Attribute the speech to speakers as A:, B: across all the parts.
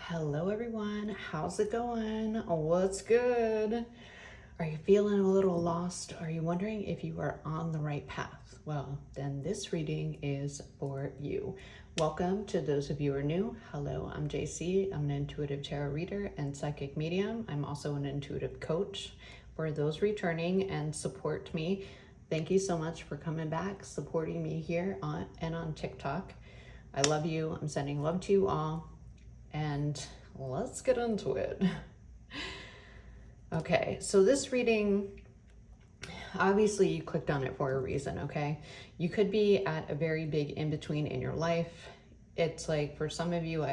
A: Hello everyone, how's it going? What's good? Are you feeling a little lost? Are you wondering if you are on the right path? Well, then this reading is for you. Welcome to those of you who are new. Hello, I'm JC. I'm an intuitive tarot reader and psychic medium. I'm also an intuitive coach. For those returning and support me, thank you so much for coming back, supporting me here on TikTok. I love you. I'm sending love to you all. And let's get into it. Okay, so this reading, obviously you clicked on it for a reason, okay? You could be at a very big in-between in your life. It's like for some of you,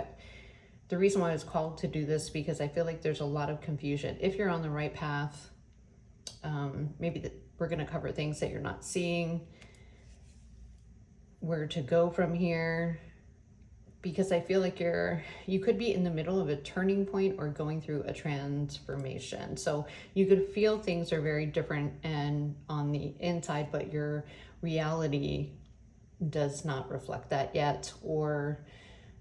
A: the reason why I was called to do this, because I feel like there's a lot of confusion. If you're on the right path, maybe we're gonna cover things that you're not seeing, where to go from here, because I feel like you could be in the middle of a turning point or going through a transformation. So you could feel things are very different and on the inside, but your reality does not reflect that yet, or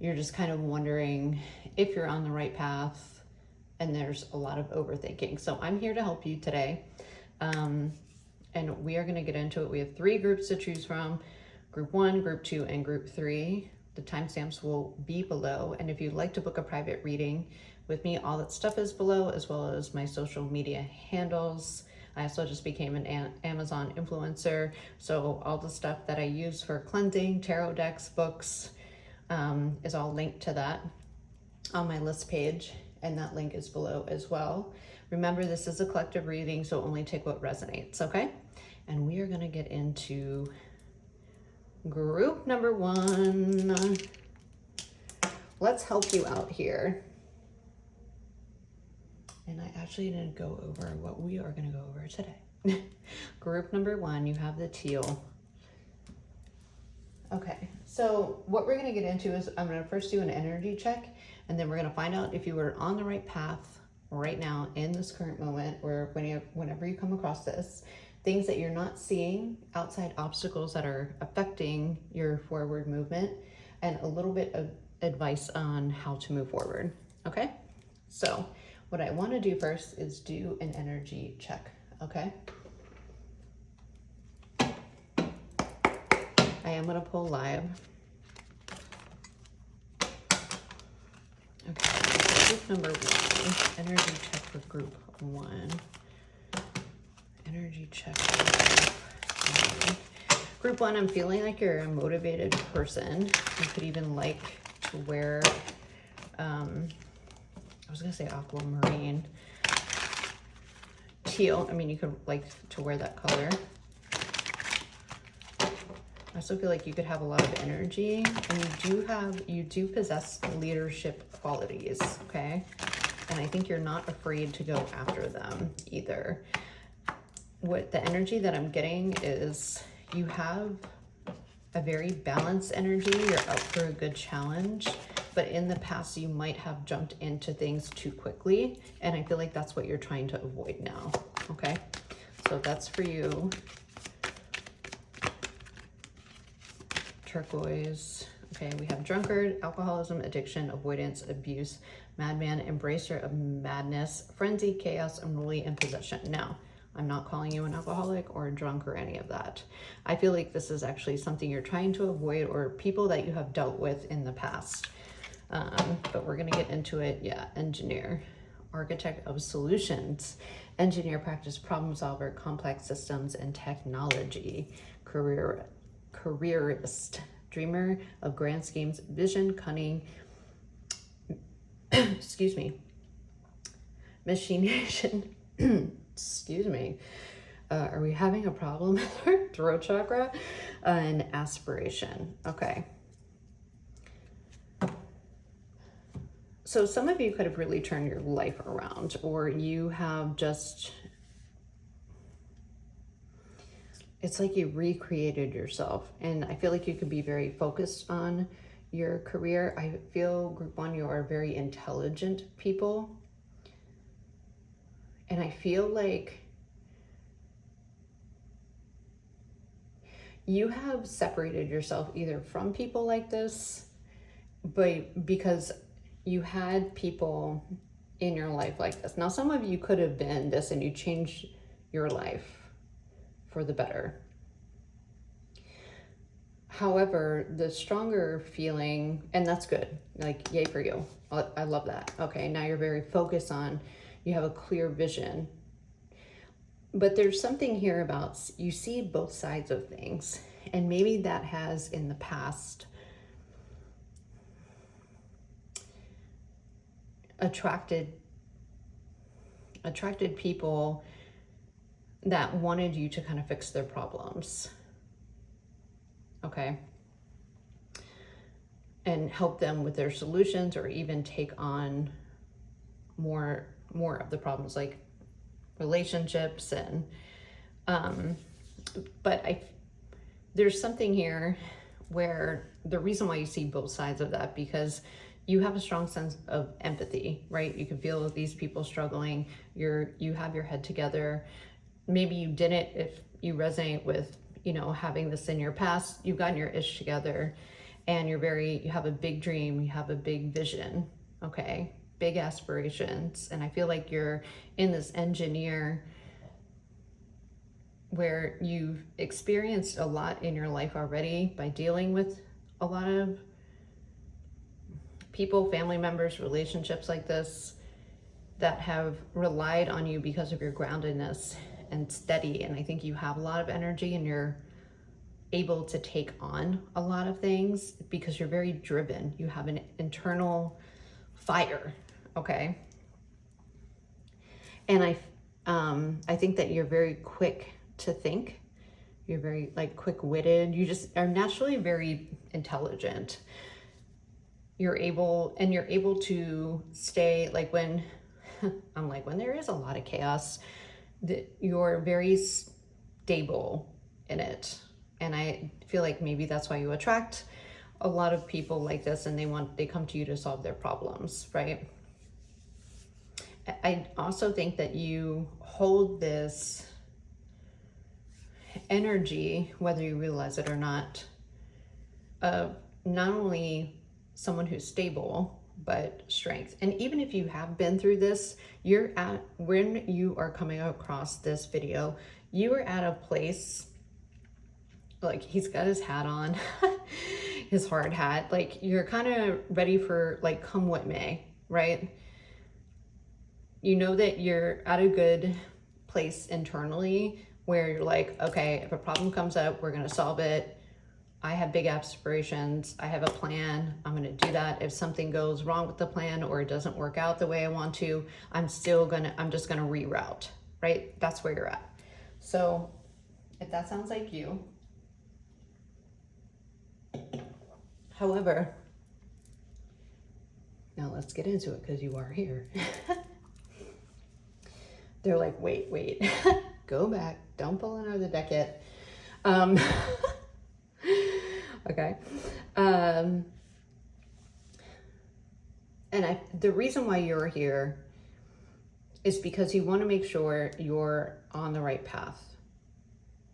A: you're just kind of wondering if you're on the right path, and there's a lot of overthinking. So I'm here to help you today. And we are going to get into it. We have 3 groups to choose from: group 1, group 2, and group 3. The timestamps will be below. And if you'd like to book a private reading with me, all that stuff is below, as well as my social media handles. I also just became an Amazon influencer. So all the stuff that I use for cleansing, tarot decks, books, is all linked to that on my list page. And that link is below as well. Remember, this is a collective reading, so only take what resonates, okay? And we are gonna get into group number 1. Let's help you out here. And I actually didn't go over what we are going to go over today. Group number 1, you have the teal. Okay, so what we're going to get into is I'm going to first do an energy check, and then we're going to find out if you are on the right path right now in this current moment, or whenever you come across this. Things that you're not seeing, outside obstacles that are affecting your forward movement, and a little bit of advice on how to move forward, okay? So what I want to do first is do an energy check, okay? I am going to pull live. Okay, group number 1, energy check for group 1. Energy check. Group 1, I'm feeling like you're a motivated person. You could even like to wear, I was gonna say aquamarine. Teal, I mean, you could like to wear that color. I also feel like you could have a lot of energy, and you do possess leadership qualities, okay? And I think you're not afraid to go after them either. What the energy that I'm getting is you have a very balanced energy. You're up for a good challenge, but in the past you might have jumped into things too quickly, and I feel like that's what you're trying to avoid now, okay? So that's for you. Turquoise. Okay, we have drunkard, alcoholism, addiction, avoidance, abuse, madman, embracer of madness, frenzy, chaos, unruly, and possession. Now, I'm not calling you an alcoholic or a drunk or any of that. I feel like this is actually something you're trying to avoid, or people that you have dealt with in the past. But we're gonna get into it. Yeah, engineer, architect of solutions, engineer, practice, problem solver, complex systems and technology, careerist, dreamer of grand schemes, vision, cunning, excuse me, machination. Excuse me. Are we having a problem with our throat chakra? And aspiration. Okay. So some of you could have really turned your life around, or you have just, it's like you recreated yourself. And I feel like you could be very focused on your career. I feel group 1, you are very intelligent people. And I feel like you have separated yourself either from people like this, but because you had people in your life like this. Now, some of you could have been this and you changed your life for the better. However, the stronger feeling, and that's good, like, yay for you. I love that. Okay, now you're very focused on, you have a clear vision. But there's something here about, you see both sides of things. And maybe that has in the past attracted people that wanted you to kind of fix their problems. Okay. And help them with their solutions, or even take on more of the problems, like relationships. And but there's something here where the reason why you see both sides of that, because you have a strong sense of empathy, right? You can feel these people struggling. You have your head together. Maybe you didn't, if you resonate with, having this in your past, you've gotten your ish together, and you have a big dream, you have a big vision, okay? Big aspirations. And I feel like you're in this engineer where you've experienced a lot in your life already by dealing with a lot of people, family members, relationships like this, that have relied on you because of your groundedness and steady. And I think you have a lot of energy, and you're able to take on a lot of things because you're very driven. You have an internal fire, okay? And I think that you're very quick to think. You're very quick-witted. You just are naturally very intelligent. You're able to stay, when when there is a lot of chaos, you're very stable in it. And I feel like maybe that's why you attract a lot of people like this, and they come to you to solve their problems, right? I also think that you hold this energy, whether you realize it or not, of not only someone who's stable, but strength. And even if you have been through this, when you are coming across this video, you are at a place, he's got his hat on, his hard hat, you're kind of ready for, come what may, right? You know that you're at a good place internally where you're okay, if a problem comes up, we're going to solve it. I have big aspirations. I have a plan. I'm going to do that. If something goes wrong with the plan, or it doesn't work out the way I want to, I'm just going to reroute, right? That's where you're at. So if that sounds like you, however, now let's get into it, because you are here. They're wait, go back. Don't pull another deck yet. Okay. And the reason why you're here is because you want to make sure you're on the right path.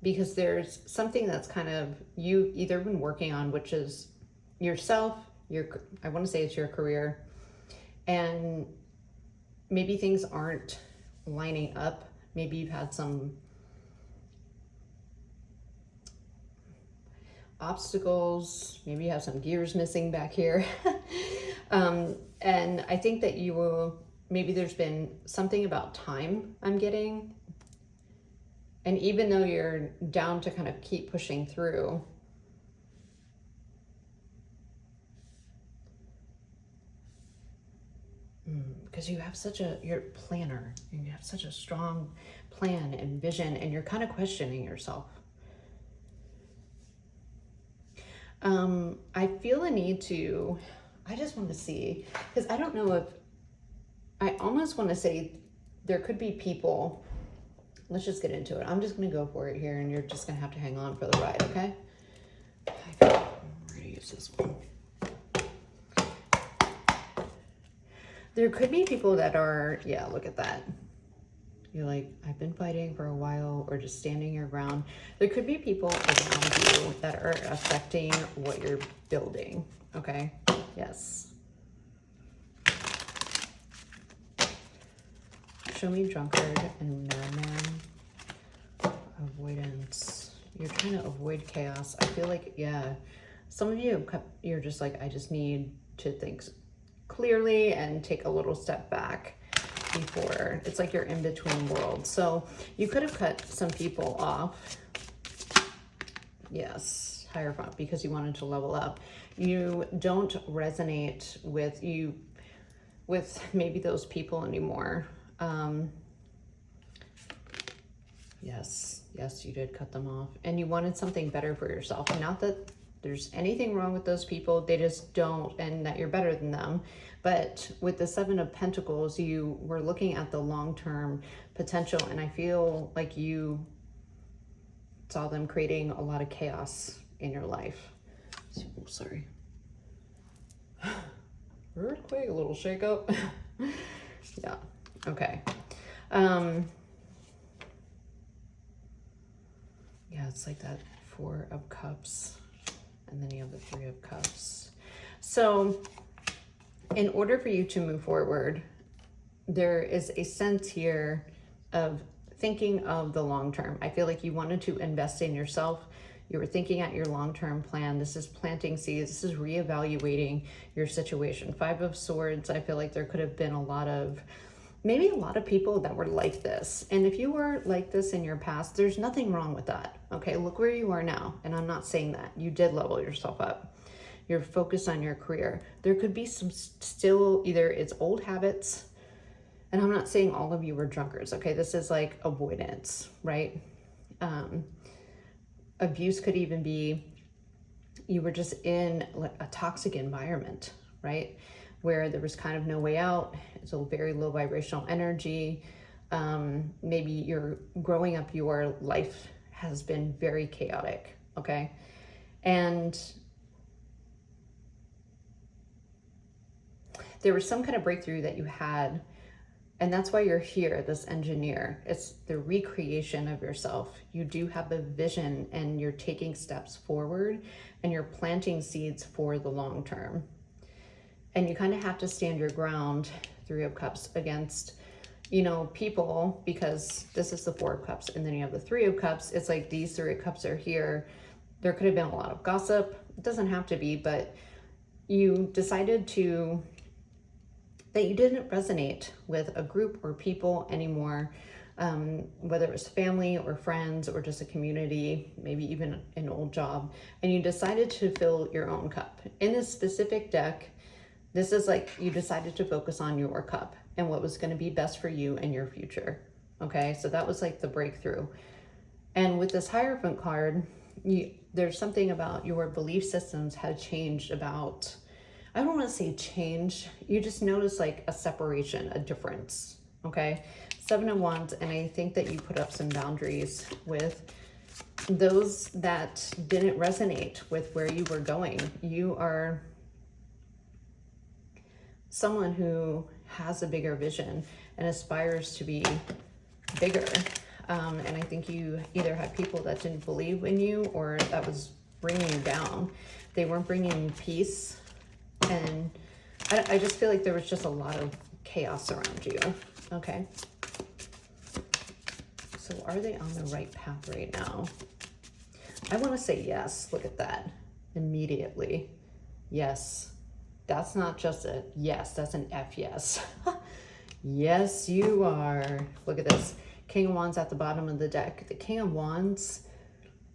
A: Because there's something that's kind of you either been working on, which is yourself, I want to say it's your career, and maybe things aren't lining up. Maybe you've had some obstacles, maybe you have some gears missing back here. And I think that maybe there's been something about time I'm getting. And even though you're down to kind of keep pushing through, because you're a planner, and you have such a strong plan and vision, and you're kind of questioning yourself. I feel a need I just want to see, because I don't know if, I almost want to say there could be people, let's just get into it. I'm just going to go for it here, and you're just going to have to hang on for the ride, okay? We're going to use this one. There could be people that are, yeah, look at that. You're I've been fighting for a while, or just standing your ground. There could be people around you that are affecting what you're building, okay? Yes. Show me drunkard and madman. Avoidance. You're trying to avoid chaos. I feel like, yeah, some of you, you're just like, I just need to think clearly and take a little step back before. It's like you're in between worlds. So you could have cut some people off. Yes, Hierophant, because you wanted to level up. You don't resonate with maybe those people anymore. Yes, you did cut them off. And you wanted something better for yourself. Not that there's anything wrong with those people. They just don't, and that you're better than them. But with the Seven of Pentacles, you were looking at the long-term potential. And I feel like you saw them creating a lot of chaos in your life. Oh, sorry. Earthquake, a little shake up. Yeah, okay. Yeah, it's like that Four of Cups, and then you have the Three of Cups. So in order for you to move forward, there is a sense here of thinking of the long term. I feel like you wanted to invest in yourself. You were thinking at your long-term plan. This is planting seeds. This is reevaluating your situation. Five of Swords, I feel like there could have been maybe a lot of people that were like this. And if you were like this in your past, there's nothing wrong with that. Okay, look where you are now. And I'm not saying that. You did level yourself up. You're focused on your career. There could be some still, either it's old habits, and I'm not saying all of you were drunkards, okay? This is like avoidance, right? Abuse could even be you were just in a toxic environment, right? Where there was kind of no way out. It's a very low vibrational energy. Maybe you're growing up, your life has been very chaotic, okay? And there was some kind of breakthrough that you had, and that's why you're here, this engineer. It's the recreation of yourself. You do have a vision, and you're taking steps forward, and you're planting seeds for the long term. And you kind of have to stand your ground, Three of Cups, against, people, because this is the Four of Cups, and then you have the Three of Cups. It's like these Three of Cups are here. There could have been a lot of gossip. It doesn't have to be, but you decided that you didn't resonate with a group or people anymore, whether it was family or friends or just a community, maybe even an old job, and you decided to fill your own cup. In this specific deck, this is like you decided to focus on your cup and what was going to be best for you and your future. Okay, so that was like the breakthrough. And with this Hierophant card, there's something about your belief systems had changed about, I don't want to say change. You just notice like a separation, a difference. Okay. Seven of Wands. And I think that you put up some boundaries with those that didn't resonate with where you were going. You are someone who has a bigger vision and aspires to be bigger. And I think you either had people that didn't believe in you, or that was bringing you down. They weren't bringing you peace. And I just feel like there was just a lot of chaos around you. Okay. So are they on the right path right now? I want to say yes. Look at that. Immediately. Yes. That's not just a yes. That's an F yes. Yes, you are. Look at this. King of Wands at the bottom of the deck. The King of Wands,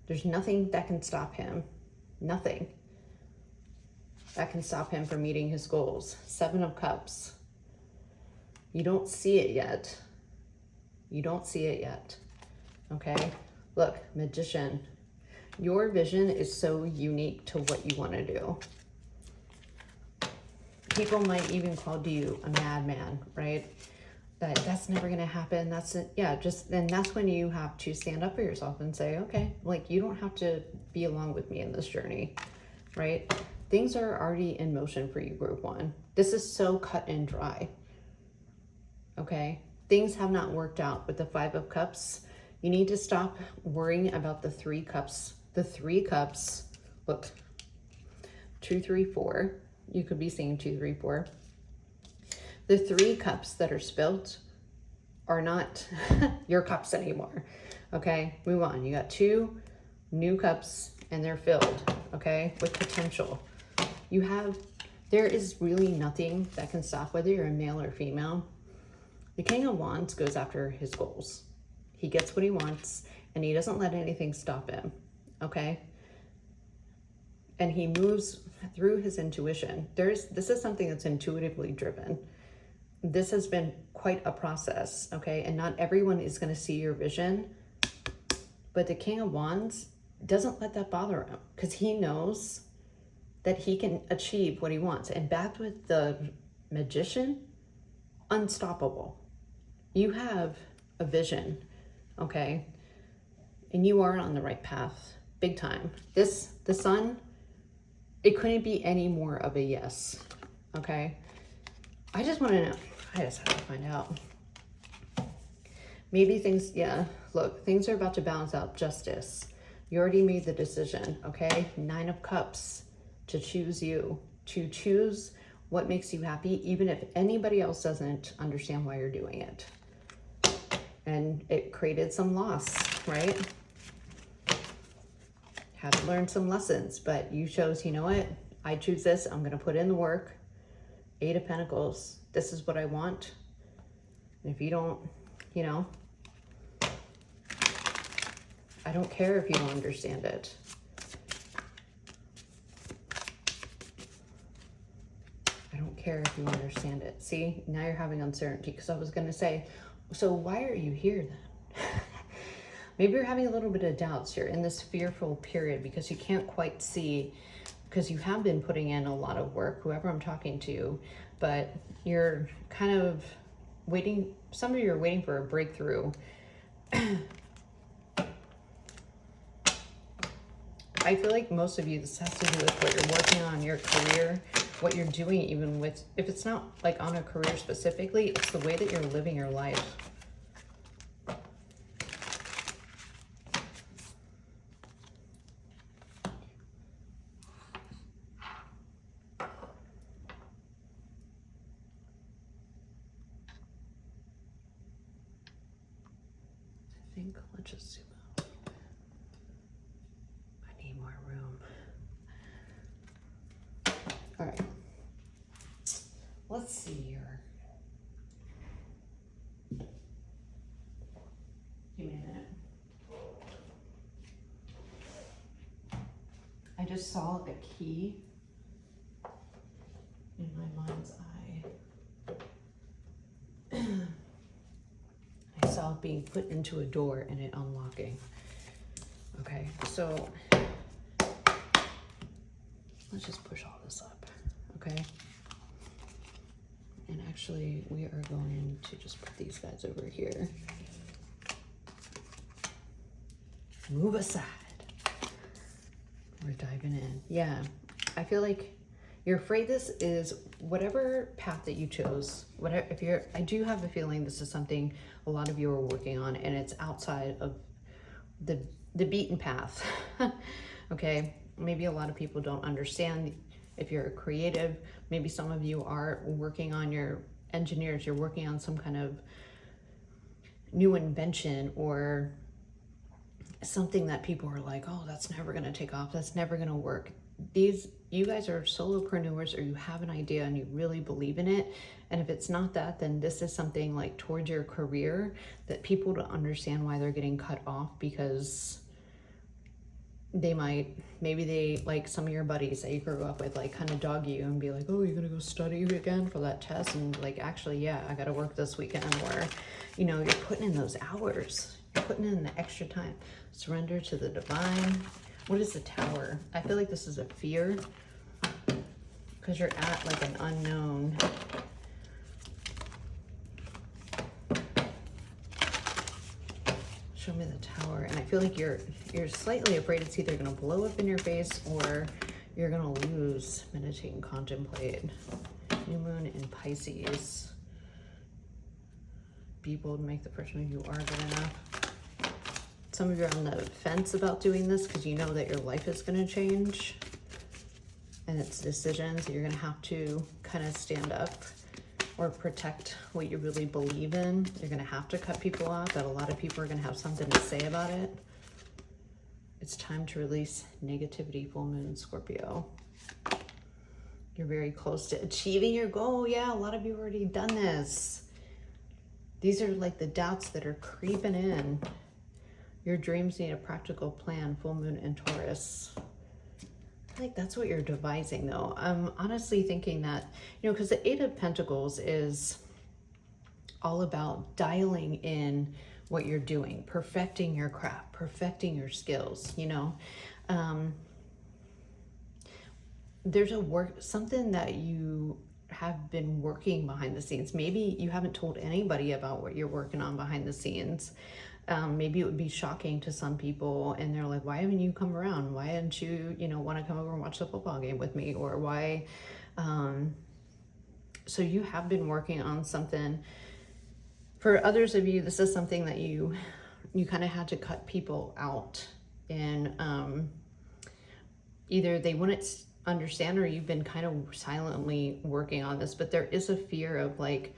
A: there's nothing that can stop him. Nothing that can stop him from meeting his goals. Seven of Cups. You don't see it yet. You don't see it yet. Okay? Look, Magician. Your vision is so unique to what you want to do. People might even call you a madman, right? That's never going to happen. That's it. Yeah, then that's when you have to stand up for yourself and say, okay, like you don't have to be along with me in this journey, right? Things are already in motion for you, Group 1. This is so cut and dry. Okay? Things have not worked out with the Five of Cups. You need to stop worrying about the Three Cups. The Three Cups, look, 2, 3, 4. You could be seeing 2, 3, 4. The Three Cups that are spilt are not your cups anymore. Okay, move on. You got 2 new cups and they're filled, okay, with potential. There is really nothing that can stop, whether you're a male or female. The King of Wands goes after his goals. He gets what he wants and he doesn't let anything stop him, okay? And he moves through his intuition. This is something that's intuitively driven. This has been quite a process, okay? And not everyone is going to see your vision. But the King of Wands doesn't let that bother him because he knows that he can achieve what he wants. And back with the Magician, unstoppable. You have a vision, okay? And you are on the right path, big time. The Sun, it couldn't be any more of a yes, okay? I just want to know. I just have to find out. Maybe things, yeah, look, things are about to balance out. Justice. You already made the decision, okay? 9 of Cups, to choose you, to choose what makes you happy, even if anybody else doesn't understand why you're doing it. And it created some loss, right? Had to learn some lessons, but you chose, you know what? I choose this. I'm going to put in the work. 8 of Pentacles. This is what I want. And if you don't, you know, I don't care if you don't understand it. I don't care if you understand it. See, now you're having uncertainty because I was going to say, so why are you here then? Maybe you're having a little bit of doubts. You're in this fearful period because you can't quite see, because you have been putting in a lot of work, whoever I'm talking to, but you're kind of waiting. Some of you are waiting for a breakthrough. I feel like most of you, this has to do with what you're working on, your career, what you're doing, even with, if it's not like on a career specifically, it's the way that you're living your life. I think, let's just zoom out. I need more room. All right. Let's see here. Give me a minute. I just saw a key in my mind's eye. I saw it being put into a door and it unlocking. Okay, so let's just push all this up, okay? And actually, we are going to just put these guys over here. Move aside. We're diving in. Yeah, I feel like you're afraid this is whatever path that you chose. Whatever, if you're, I do have a feeling this is something a lot of you are working on, and it's outside of the beaten path. Okay, maybe a lot of people don't understand. If you're a creative, maybe some of you are working on your engineers, you're working on some kind of new invention or something that people are like, oh, that's never going to take off, that's never going to work. You guys are solopreneurs, or you have an idea and you really believe in it. And if it's not that, then this is something like towards your career that people don't understand why they're getting cut off, because maybe they, like some of your buddies that you grew up with, like kind of dog you and be like, oh, you're gonna go study again for that test, and like, actually, yeah, I gotta work this weekend. Or, you know, you're putting in those hours, you're putting in the extra time. Surrender to the divine. What is the Tower? I feel like this is a fear because you're at like an unknown. Show me the Tower. And I feel like you're slightly afraid it's either going to blow up in your face or you're going to lose. Meditate and contemplate. New moon in Pisces. Be bold and make the first move. You are good enough. Some of you are on the fence about doing this because you know that your life is going to change. And it's decisions. You're going to have to kind of stand up or protect what you really believe in. You're going to have to cut people off, but a lot of people are going to have something to say about it. It's time to release negativity, full moon, Scorpio. You're very close to achieving your goal. Yeah, a lot of you have already done this. These are like the doubts that are creeping in. Your dreams need a practical plan, full moon in Taurus. I feel like that's what you're devising though. I'm honestly thinking that, you know, because the Eight of Pentacles is all about dialing in what you're doing, perfecting your craft, perfecting your skills, you know. There's something that you have been working behind the scenes. Maybe you haven't told anybody about what you're working on behind the scenes. Maybe it would be shocking to some people and they're like, why haven't you come around? Why didn't you, you know, want to come over and watch the football game with me? Or why? So you have been working on something. For others of you, this is something that you kind of had to cut people out, and either they wouldn't understand or you've been kind of silently working on this, but there is a fear of like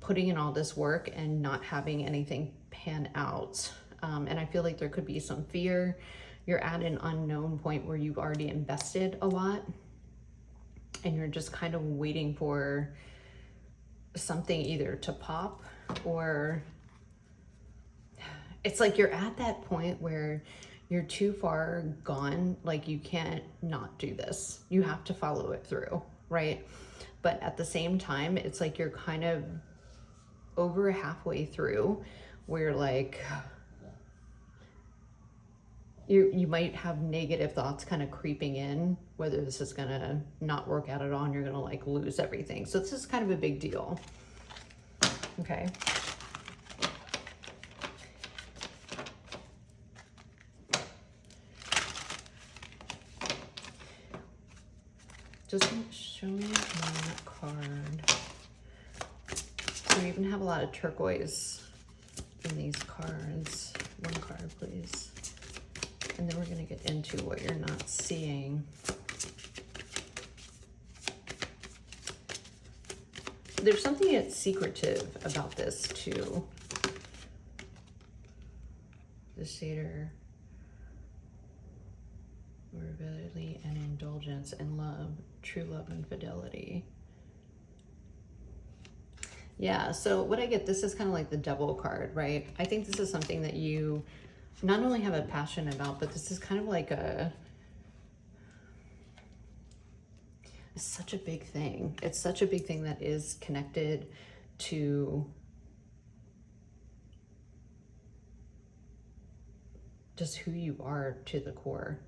A: putting in all this work and not having anything pan out. And I feel like there could be some fear. You're at an unknown point where you've already invested a lot and you're just kind of waiting for something either to pop, or it's like you're at that point where you're too far gone, like you can't not do this. You have to follow it through, right? But at the same time, it's like you're kind of over halfway through where like you might have negative thoughts kind of creeping in, whether this is gonna not work out at all and you're gonna like lose everything. So this is kind of a big deal. Okay. Just show me one card. So we even have a lot of turquoise in these cards. One card, please. And then we're going to get into what you're not seeing. There's something that's secretive about this too. The satyr, vulnerability and indulgence and love, true love and fidelity. Yeah, so what I get, this is kind of like the Devil card, right? I think this is something that you not only have a passion about, but this is kind of like it's such a big thing. It's such a big thing that is connected to just who you are to the core.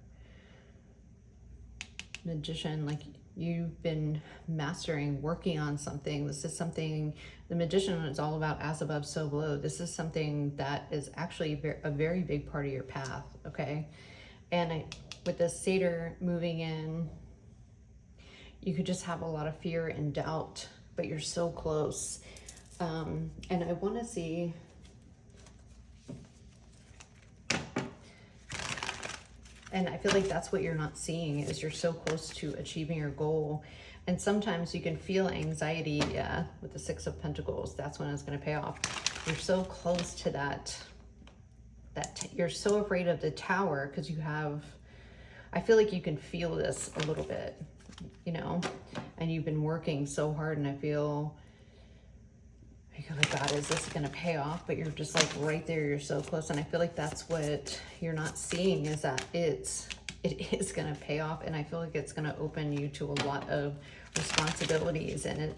A: Magician, like you've been mastering, working on something. This is something, the Magician is all about as above, so below. This is something that is actually a very big part of your path, okay? And with the satyr moving in, you could just have a lot of fear and doubt, but you're so close. And I want to see, and I feel like that's what you're not seeing, is you're so close to achieving your goal. And sometimes you can feel anxiety, yeah, with the Six of Pentacles. That's when it's going to pay off. You're so close to that you're so afraid of the Tower because you have, I feel like you can feel this a little bit, you know, and you've been working so hard, and I feel like, God, is this going to pay off? But you're just like right there. You're so close. And I feel like that's what you're not seeing, is that it is going to pay off. And I feel like it's going to open you to a lot of responsibilities. And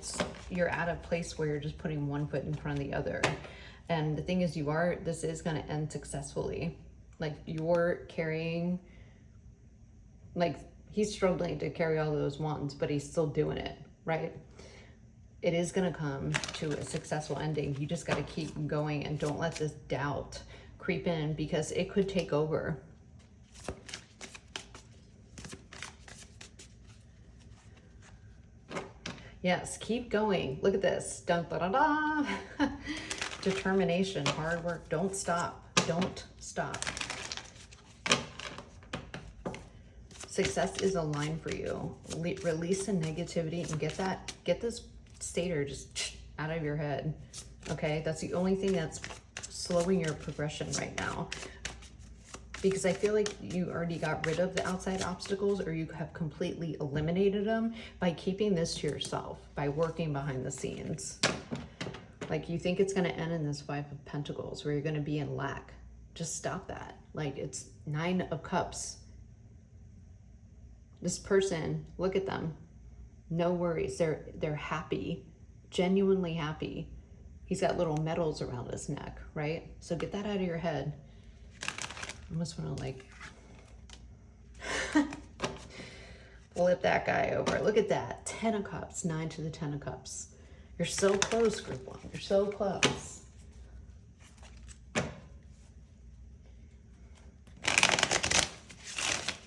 A: you're at a place where you're just putting one foot in front of the other. And the thing is, this is going to end successfully. Like you're carrying, like he's struggling to carry all those wands, but he's still doing it, right? It is going to come to a successful ending. You just got to keep going and don't let this doubt creep in, because it could take over. Yes, keep going. Look at this. Dun, da, da, da. Determination, hard work. Don't stop. Don't stop. Success is a line for you. Release the negativity and get this stator just out of your head. Okay, that's the only thing that's slowing your progression right now. Because I feel like you already got rid of the outside obstacles, or you have completely eliminated them by keeping this to yourself, by working behind the scenes. Like, you think it's going to end in this 5 of Pentacles where you're going to be in lack. Just stop that. Like, it's 9 of Cups. This person, look at them. No worries. They're happy, genuinely happy. He's got little medals around his neck, right? So get that out of your head. I almost want to like flip that guy over. Look at that. 10 of Cups, 9 to the 10 of Cups. You're so close, group 1. You're so close. I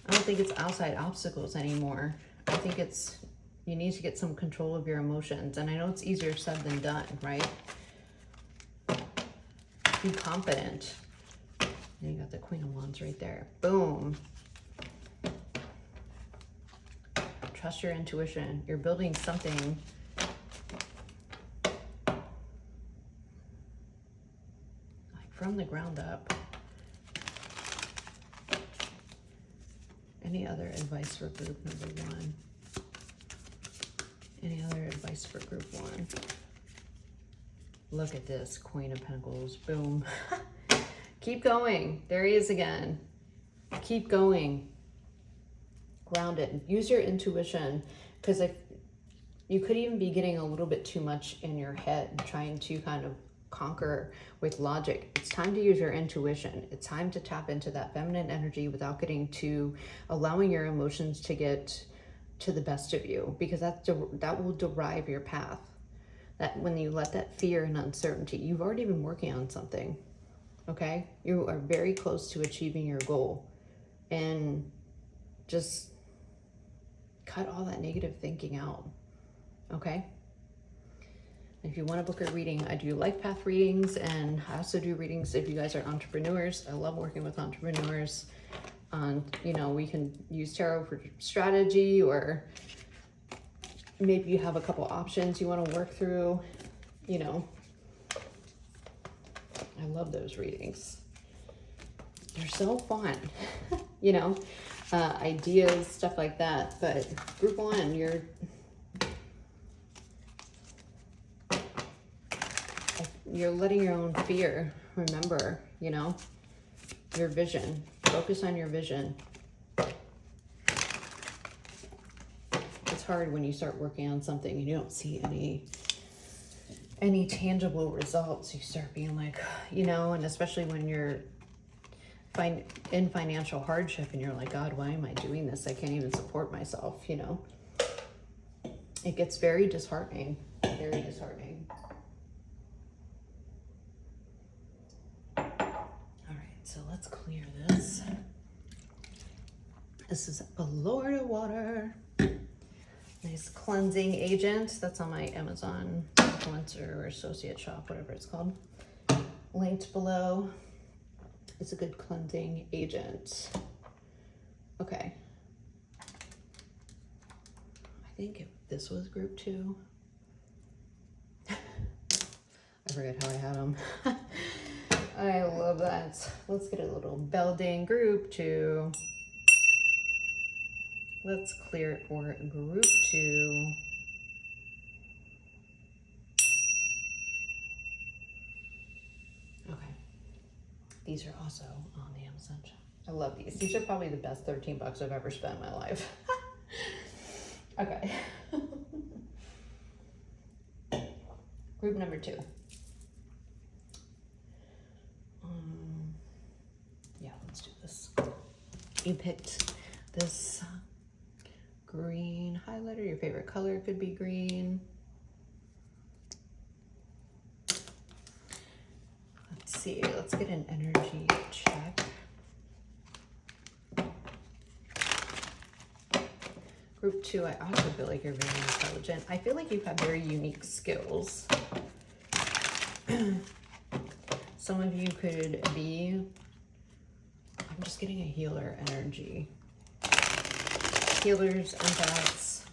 A: don't think it's outside obstacles anymore. I think it's, you need to get some control of your emotions. And I know it's easier said than done, right? Be confident. And you got the Queen of Wands right there. Boom. Trust your intuition. You're building something like from the ground up. Any other advice for group number 1? Any other advice for group 1? Look at this, Queen of Pentacles. Boom. Keep going. There he is again. Keep going. Grounded. Use your intuition, because if you could even be getting a little bit too much in your head, trying to kind of conquer with logic. It's time to use your intuition. It's time to tap into that feminine energy without getting to allowing your emotions to get to the best of you, because that will derive your path. That when you let that fear and uncertainty, you've already been working on something. Okay, you are very close to achieving your goal, and just cut all that negative thinking out. Okay, if you want to book a reading, I do life path readings, and I also do readings if you guys are entrepreneurs. I love working with entrepreneurs. You know, we can use tarot for strategy, or maybe you have a couple options you want to work through, you know. I love those readings. They're so fun, you know, ideas, stuff like that. But group 1, you're letting your own fear, remember, you know, your vision. Focus on your vision. It's hard when you start working on something and you don't see any tangible results. You start being like, you know, and especially when you're in financial hardship and you're like, God, why am I doing this? I can't even support myself, you know. It gets very disheartening, very disheartening. All right, so let's clear this. This is a Lord of Water. Nice cleansing agent. That's on my Amazon influencer or associate shop, whatever it's called. Linked below. It's a good cleansing agent. Okay. I think if this was group 2. I forget how I had them. I love that. Let's get a little building group 2. Let's clear it for group 2. Okay. These are also on the Amazon shop. I love these. These are probably the best 13 bucks I've ever spent in my life. Okay. Group number 2. Yeah, let's do this. You picked this green highlighter. Your favorite color could be green. Let's see. Let's get an energy check. Group 2, I also feel like you're very intelligent. I feel like you have very unique skills. Some of you could be, I'm just getting a healer energy. Healers, empaths.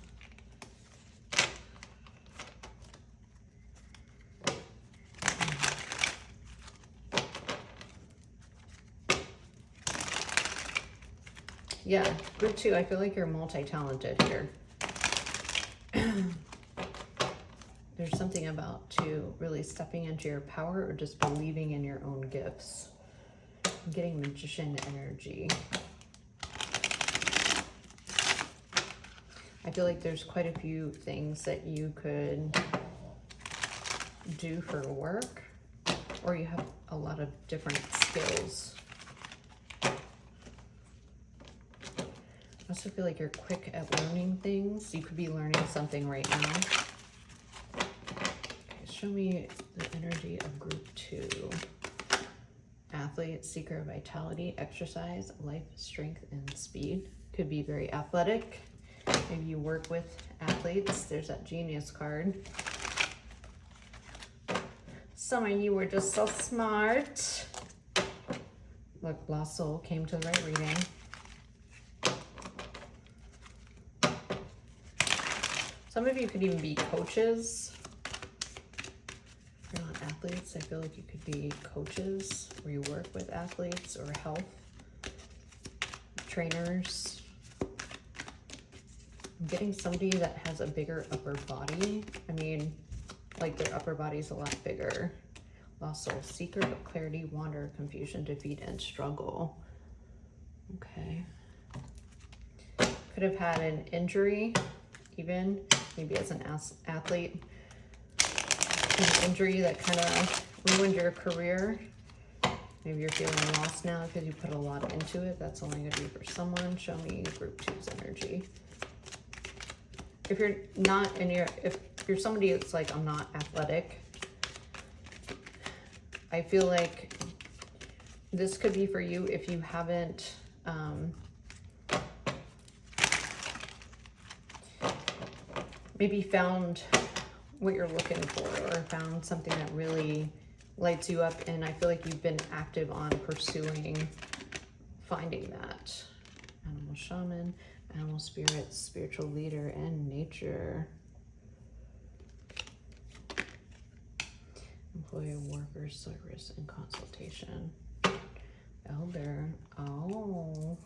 A: Yeah, group 2, I feel like you're multi-talented here. There's something about really stepping into your power or just believing in your own gifts. I'm getting magician energy. I feel like there's quite a few things that you could do for work, or you have a lot of different skills. I also feel like you're quick at learning things. You could be learning something right now. Okay, show me the energy of group 2. Athlete, seeker of vitality, exercise, life, strength, and speed. Could be very athletic. Maybe you work with athletes. There's that genius card. Some of you were just so smart. Look, Lost Soul came to the right reading. Some of you could even be coaches. If you're not athletes, I feel like you could be coaches where you work with athletes, or health trainers. I'm getting somebody that has a bigger upper body. I mean, like their upper body's a lot bigger. Lost Soul, seeker of clarity, wanderer, confusion, defeat, and struggle. Okay. Could have had an injury, even maybe as an athlete. An injury that kind of ruined your career. Maybe you're feeling lost now because you put a lot into it. That's only going to be for someone. Show me group 2's energy. If you're not if you're somebody that's like, I'm not athletic, I feel like this could be for you if you haven't maybe found what you're looking for, or found something that really lights you up, and I feel like you've been active on pursuing finding that. Animal shaman, animal spirit, spiritual leader, and nature. Employer, worker, service, and consultation. Elder. Oh.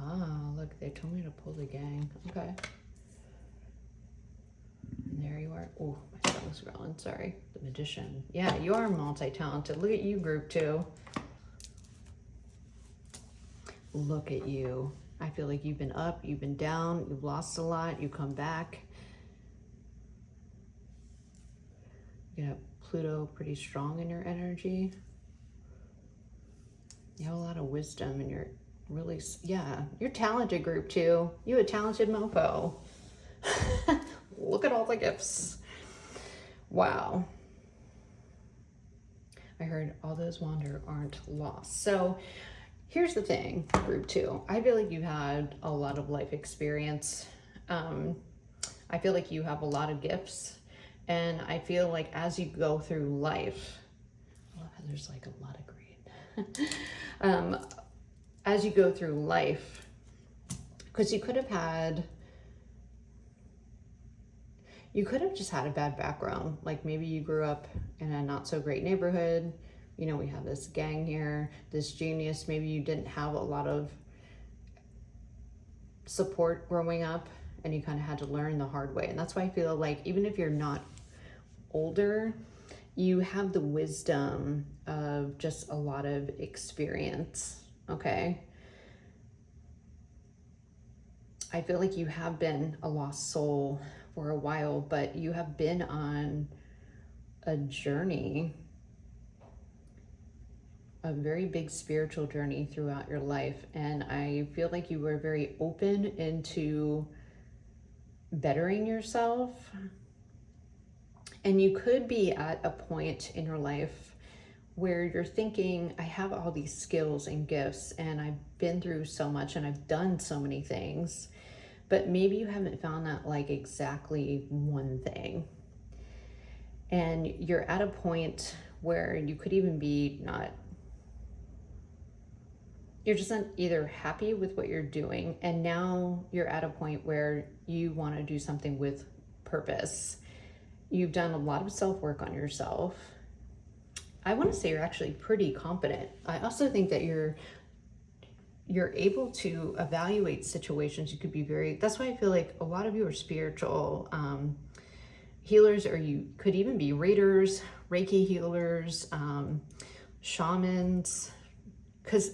A: Ah, look, they told me to pull the gang. Okay. And there you are. Oh, my stomach's growling. Sorry. The magician. Yeah, you are multi-talented. Look at you, group 2. Look at you. I feel like you've been up, you've been down, you've lost a lot, you come back. You got Pluto pretty strong in your energy. You have a lot of wisdom, and you're really, yeah, you're talented, group 2. You a talented mofo. Look at all the gifts. Wow. I heard all those wander aren't lost. So here's the thing, group 2. I feel like you've had a lot of life experience. I feel like you have a lot of gifts. And I feel like as you go through life, I love how there's like a lot of green. As you go through life, because you could have just had a bad background. Like maybe you grew up in a not so great neighborhood. You know, we have this gang here, this genius. Maybe you didn't have a lot of support growing up, and you kind of had to learn the hard way. And that's why I feel like even if you're not older, you have the wisdom of just a lot of experience, okay? I feel like you have been a lost soul for a while, but you have been on a journey, a very big spiritual journey throughout your life. And I feel like you were very open into bettering yourself. And you could be at a point in your life where you're thinking, I have all these skills and gifts, and I've been through so much, and I've done so many things, but maybe you haven't found that like exactly one thing. And you're at a point where you could even be you're just not either happy with what you're doing, and now you're at a point where you want to do something with purpose. You've done a lot of self-work on yourself. I want to say you're actually pretty competent. I also think that you're able to evaluate situations. You could be very, that's why I feel like a lot of you are spiritual healers, or you could even be readers, Reiki healers, shamans, because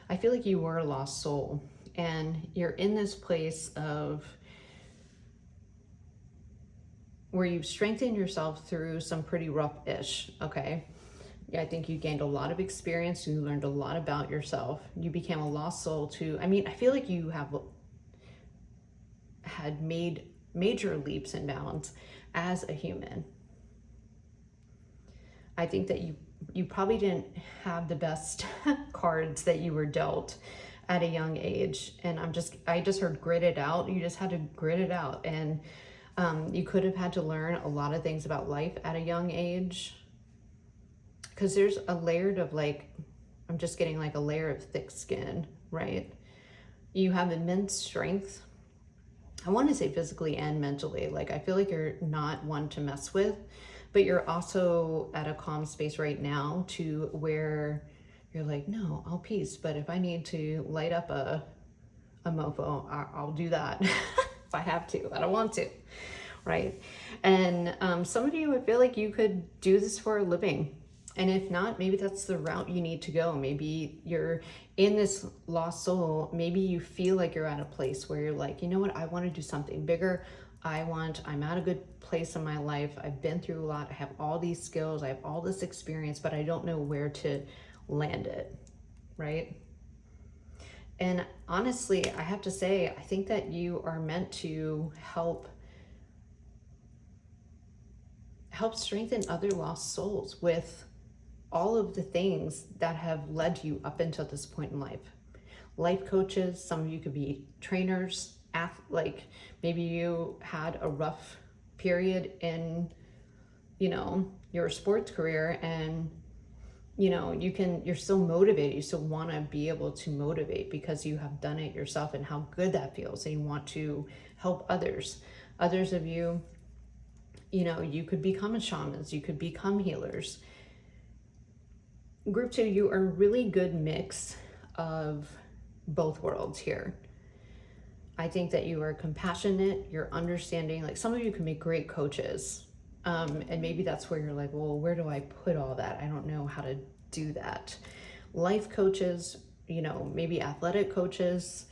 A: I feel like you were a lost soul, and you're in this place of where you've strengthened yourself through some pretty rough-ish, okay? Yeah, I think you gained a lot of experience. You learned a lot about yourself. You became a lost soul too. I mean, I feel like you had made major leaps and bounds as a human. I think that you probably didn't have the best cards that you were dealt at a young age. And I just heard grit it out. You just had to grit it out. And you could have had to learn a lot of things about life at a young age. Because there's a layer of I'm just getting like a layer of thick skin, right? You have immense strength. I want to say physically and mentally. Like, I feel like you're not one to mess with, but you're also at a calm space right now to where you're like, no, I'll peace. But if I need to light up a mofo, I'll do that if I have to. I don't want to, right? And some of you, I feel like you could do this for a living. And if not, maybe that's the route you need to go. Maybe you're in this lost soul. Maybe you feel like you're at a place where you're like, you know what? I want to do something bigger. I'm at a good place in my life. I've been through a lot. I have all these skills. I have all this experience, but I don't know where to land it, right? And honestly, I have to say, I think that you are meant to help strengthen other lost souls with all of the things that have led you up until this point in life. Life coaches, some of you could be trainers, like maybe you had a rough period in, your sports career, and you're still motivated. You still want to be able to motivate because you have done it yourself and how good that feels, and you want to help others. Others of you, you could become shamans, you could become healers. Group 2, you are a really good mix of both worlds here. I think that you are compassionate, you're understanding. Like, some of you can make great coaches. And maybe that's where you're like, well, where do I put all that? I don't know how to do that. Life coaches, maybe athletic coaches,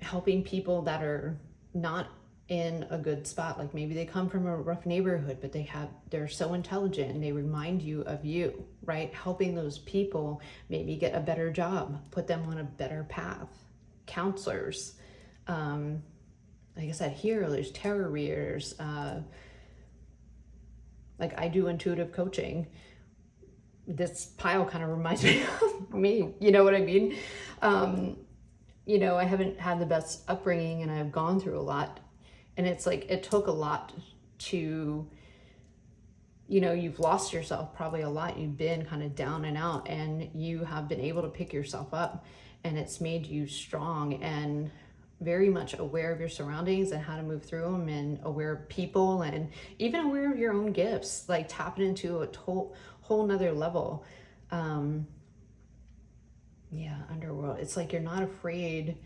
A: helping people that are not in a good spot. Like, maybe they come from a rough neighborhood, but they're so intelligent and they remind you of you, right? Helping those people maybe get a better job, put them on a better path. Counselors, like I said, healers, tarot readers, like I do intuitive coaching. This pile kind of reminds me of me, you know what I mean? I haven't had the best upbringing and I've gone through a lot. And it's like, it took a lot to, you've lost yourself probably a lot. You've been kind of down and out, and you have been able to pick yourself up, and it's made you strong and very much aware of your surroundings and how to move through them, and aware of people, and even aware of your own gifts, like tapping into a whole nother level. Underworld. It's like you're not afraid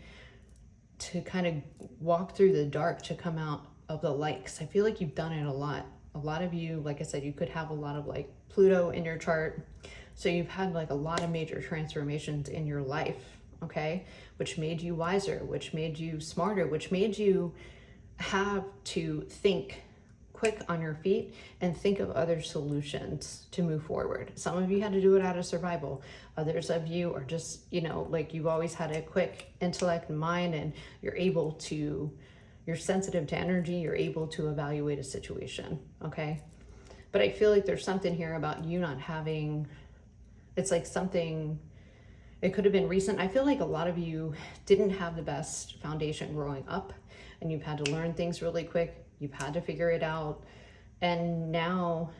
A: to kind of walk through the dark to come out of the light, because I feel like you've done it a lot. A lot of you, like I said, you could have a lot of like Pluto in your chart, so you've had like a lot of major transformations in your life, okay, which made you wiser, which made you smarter, which made you have to think quick on your feet and think of other solutions to move forward. Some of you had to do it out of survival. Others of you are just, like you've always had a quick intellect and mind, and you're sensitive to energy, you're able to evaluate a situation, okay? But I feel like there's something here about you not having, it's like something, it could have been recent. I feel like a lot of you didn't have the best foundation growing up, and you've had to learn things really quick. You've had to figure it out. And now,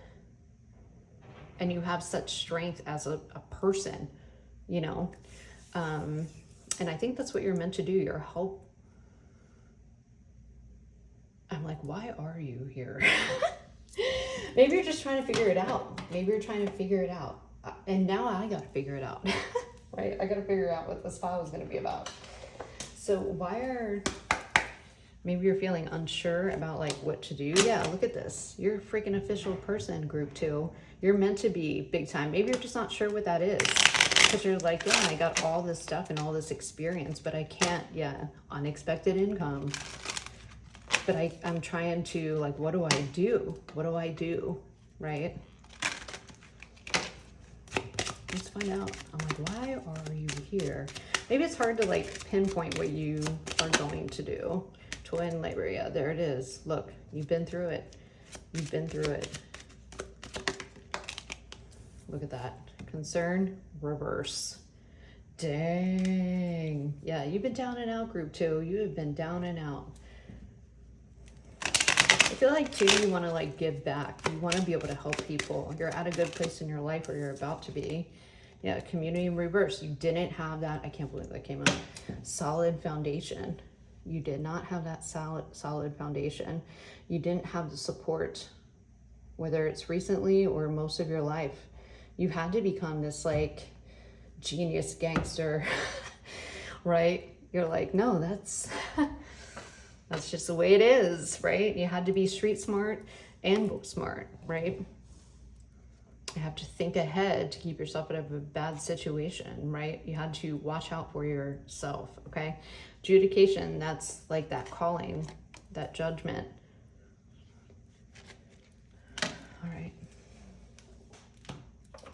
A: and you have such strength as a person, and I think that's what you're meant to do. Your help. I'm like, why are you here? Maybe you're just trying to figure it out. Maybe you're trying to figure it out. And now I got to figure it out, right? I got to figure out what this file is going to be about. So maybe you're feeling unsure about like what to do. Yeah, look at this. You're a freaking official person, group 2. You're meant to be big time. Maybe you're just not sure what that is. Because you're like, yeah, I got all this stuff and all this experience, but I can't, unexpected income. But I'm trying to, like, what do I do? What do I do, right? Let's find out. I'm like, why are you here? Maybe it's hard to, like, pinpoint what you are going to do. Twin labor, yeah, there it is. Look, you've been through it. You've been through it. Look at that. Concern, reverse. Dang. Yeah, you've been down and out, group 2. You have been down and out. I feel like, too, you want to, like, give back. You want to be able to help people. You're at a good place in your life, or you're about to be. Yeah, community in reverse. You didn't have that. I can't believe that came out. Solid foundation. You did not have that solid foundation. You didn't have the support, whether it's recently or most of your life. You had to become this, like, genius gangster, right? You're like, no, that's just the way it is, right? You had to be street smart and book smart, right? You have to think ahead to keep yourself out of a bad situation, right? You had to watch out for yourself, okay? Adjudication, that's like that calling, that judgment. All right.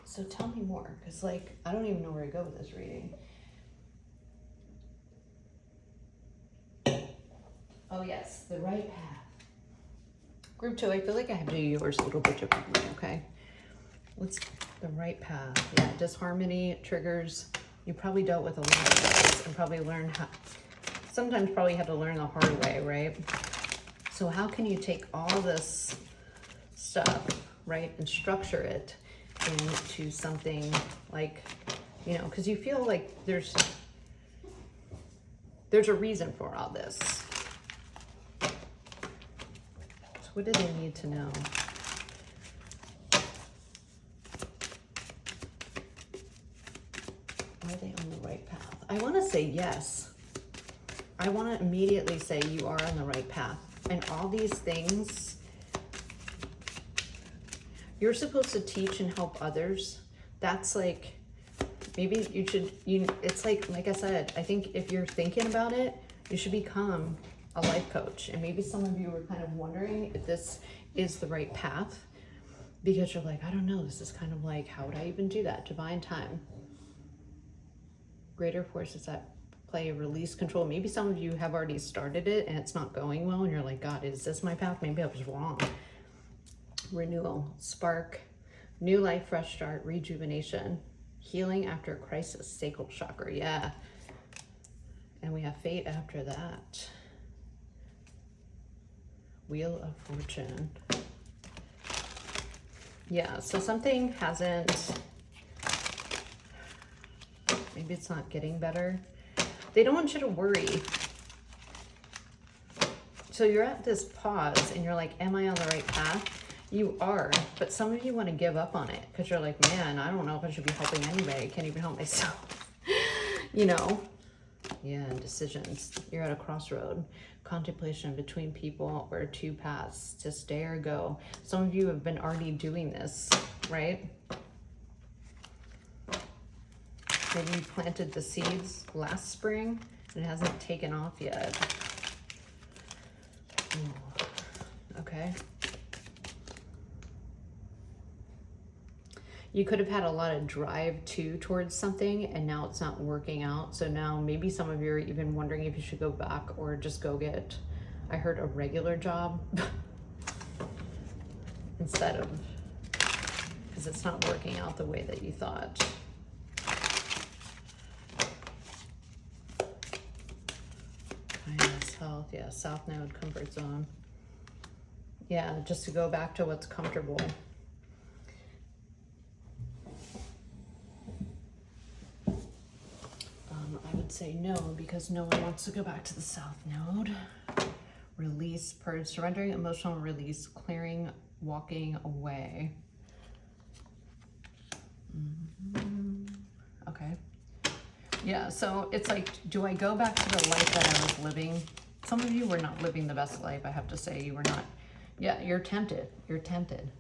A: So tell me more, because, like, I don't even know where to go with this reading. Oh, yes, the right path. Group 2, I feel like I have to do yours a little bit differently, okay? What's the right path? Yeah, disharmony, triggers. You probably dealt with a lot of this and probably learned how, sometimes probably had to learn the hard way, right? So how can you take all this stuff, right, and structure it into something like, you know, because you feel like there's a reason for all this. So what do they need to know? Are they on the right path? I want to say yes. I want to immediately say you are on the right path. And all these things, you're supposed to teach and help others. That's like, maybe you should, it's like I said, I think if you're thinking about it, you should become a life coach. And maybe some of you were kind of wondering if this is the right path, because you're like, I don't know, this is kind of like, how would I even do that? Divine time. Greater forces at play, release, control. Maybe some of you have already started it and it's not going well and you're like, God, is this my path? Maybe I was wrong. Renewal, spark, new life, fresh start, rejuvenation, healing after a crisis, sacral chakra, yeah. And we have fate after that. Wheel of Fortune. Yeah, so something hasn't, maybe it's not getting better. They don't want you to worry. So you're at this pause and you're like, am I on the right path? You are, but some of you want to give up on it because you're like, man, I don't know if I should be helping anybody. I can't even help myself. You know? Yeah, decisions. You're at a crossroad. Contemplation between people or two paths to stay or go. Some of you have been already doing this, right? Maybe you planted the seeds last spring and it hasn't taken off yet. Ooh. Okay. You could have had a lot of drive too towards something and now it's not working out. So now maybe some of you are even wondering if you should go back or just go get, I heard, a regular job instead of, because it's not working out the way that you thought. Kindness, health, yeah, South Node, comfort zone. Yeah, just to go back to what's comfortable. I would say no, because no one wants to go back to the South Node. Release, purge, surrendering emotional release, clearing walking away. Okay. Yeah, so it's like, do I go back to the life that I was living? Some of you were not living the best life, I have to say. You were not. Yeah, you're tempted. You're tempted.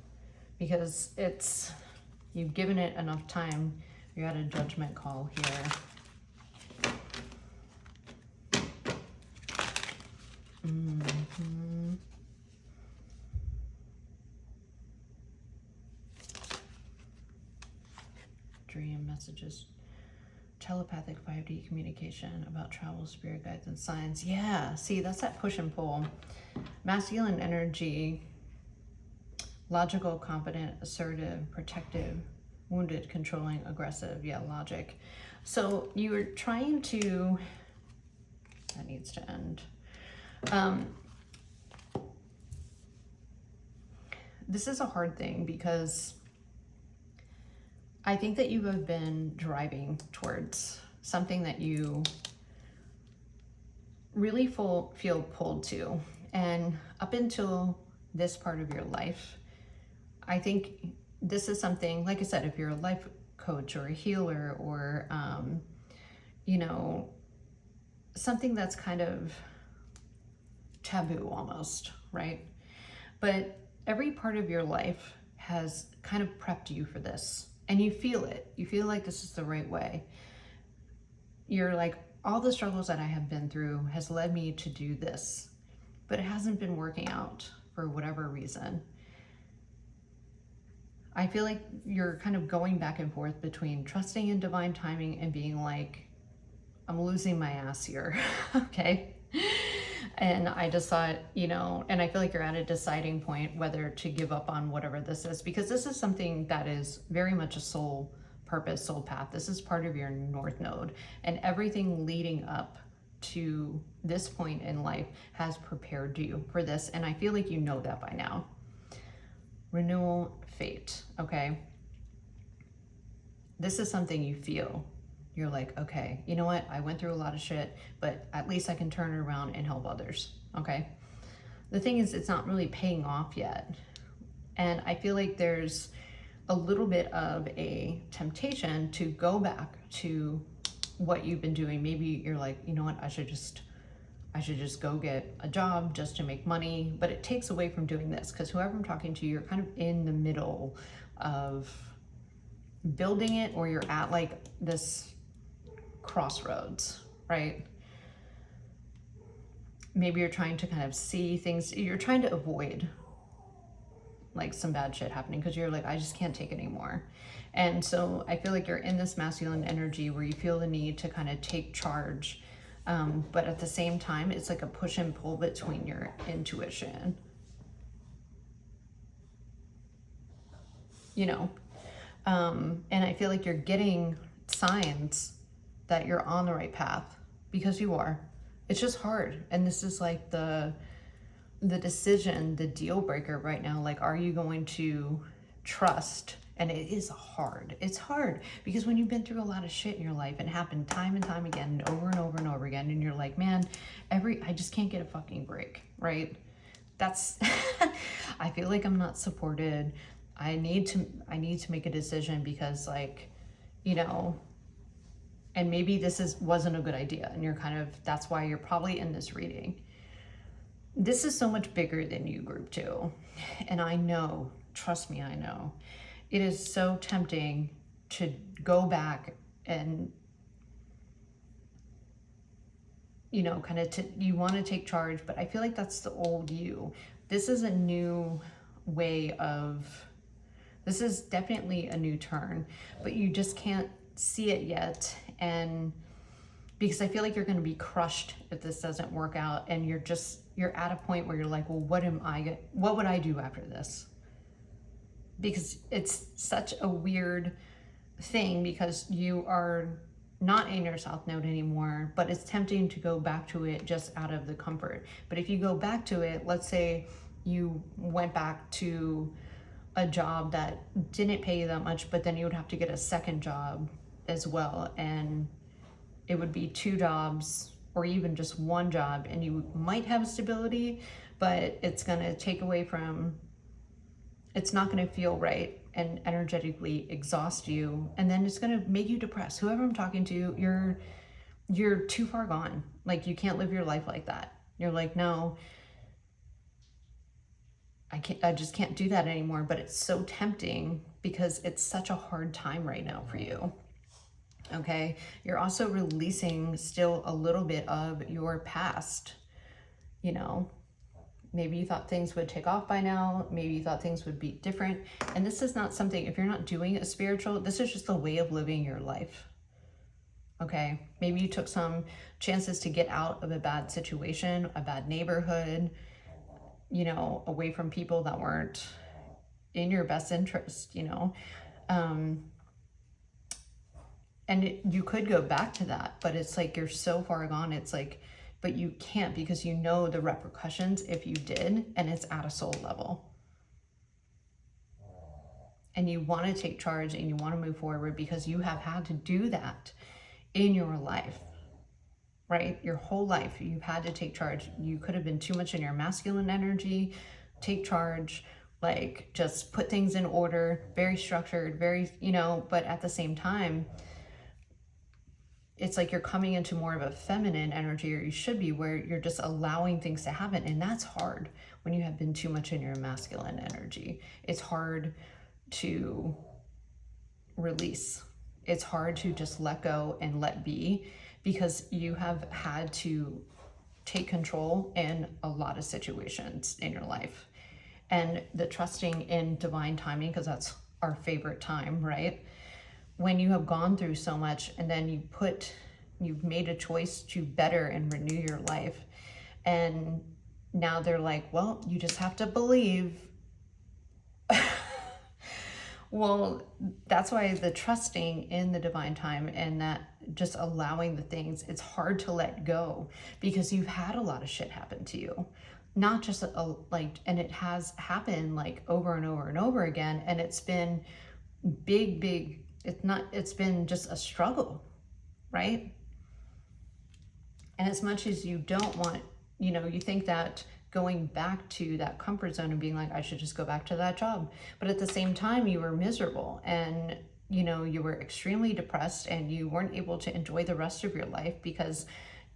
A: Because you've given it enough time. You're at a judgment call here. Dream messages. Telepathic 5D communication about travel, spirit guides, and signs. Yeah, see, that's that push and pull. Masculine energy, logical, confident, assertive, protective, wounded, controlling, aggressive. Yeah, logic. So you were trying to, that needs to end. This is a hard thing because I think that you have been driving towards something that you really feel pulled to. And up until this part of your life, I think this is something, like I said, if you're a life coach or a healer or, you know, something that's kind of taboo almost, right? But every part of your life has kind of prepped you for this. And you feel it. You feel like this is the right way. You're like, all the struggles that I have been through has led me to do this, but it hasn't been working out for whatever reason. I feel like you're kind of going back and forth between trusting in divine timing and being like, I'm losing my ass here, okay? And I just thought, you know, and I feel like you're at a deciding point whether to give up on whatever this is, because this is something that is very much a soul purpose, soul path. This is part of your North Node, and everything leading up to this point in life has prepared you for this. And I feel like you know that by now. Renewal, fate, okay? This is something you feel. You're like, okay, you know what? I went through a lot of shit, but at least I can turn it around and help others, okay? The thing is, it's not really paying off yet. And I feel like there's a little bit of a temptation to go back to what you've been doing. Maybe you're like, you know what? I should just go get a job just to make money, but it takes away from doing this, because whoever I'm talking to, you're kind of in the middle of building it, or you're at like this crossroads, right? Maybe you're trying to kind of see things, you're trying to avoid like some bad shit happening, because you're like, I just can't take it anymore. And so I feel like you're in this masculine energy where you feel the need to kind of take charge, but at the same time it's like a push and pull between your intuition, you know. And I feel like you're getting signs that you're on the right path, because you are. It's just hard. And this is like the decision, the deal breaker right now. Like, are you going to trust? And it is hard. It's hard because when you've been through a lot of shit in your life, and happened time and time again and over and over and over again, and you're like, man, I just can't get a fucking break, right? That's, I feel like I'm not supported. I need to make a decision, because like, you know, and maybe this wasn't a good idea, and you're kind of, that's why you're probably in this reading. This is so much bigger than you, group 2. And I know, trust me, I know. It is so tempting to go back and, you know, kind of you want to take charge, but I feel like that's the old you. This is a new way of, this is definitely a new turn, but you just can't see it yet. And because I feel like you're going to be crushed if this doesn't work out, and you're at a point where you're like, well, what would I do after this? Because it's such a weird thing, because you are not in your South Node anymore, but it's tempting to go back to it just out of the comfort. But if you go back to it, let's say you went back to a job that didn't pay you that much, but then you would have to get a second job as well, and it would be 2 jobs or even just 1 job, and you might have stability, but it's going to take away from it's not going to feel right and energetically exhaust you. And then it's going to make you depressed. Whoever I'm talking to, you're too far gone. Like, you can't live your life like that. You're like, no, I just can't do that anymore. But it's so tempting because it's such a hard time right now for you. Okay. You're also releasing still a little bit of your past. You know, maybe you thought things would take off by now. Maybe you thought things would be different. And this is not something, if you're not doing a spiritual, this is just a way of living your life. Okay. Maybe you took some chances to get out of a bad situation, a bad neighborhood, you know, away from people that weren't in your best interest, you know. And you could go back to that, but it's like you're so far gone. It's like, but you can't, because you know the repercussions if you did, and it's at a soul level. And you want to take charge and you want to move forward because you have had to do that in your life, right? Your whole life, you've had to take charge. You could have been too much in your masculine energy. Take charge, like just put things in order, very structured, very, you know, but at the same time, it's like you're coming into more of a feminine energy, or you should be, where you're just allowing things to happen. And that's hard when you have been too much in your masculine energy. It's hard to release. It's hard to just let go and let be, because you have had to take control in a lot of situations in your life. And the trusting in divine timing, because that's our favorite time, right? When you have gone through so much, and then you've made a choice to better and renew your life. And now they're like, well, you just have to believe. Well, that's why the trusting in the divine time and that just allowing the things, it's hard to let go, because you've had a lot of shit happen to you. Not just and it has happened like over and over and over again. And it's been big, it's been just a struggle, right? And as much as you don't want, you know, you think that going back to that comfort zone and being like, I should just go back to that job. But at the same time, you were miserable, and, you know, you were extremely depressed, and you weren't able to enjoy the rest of your life because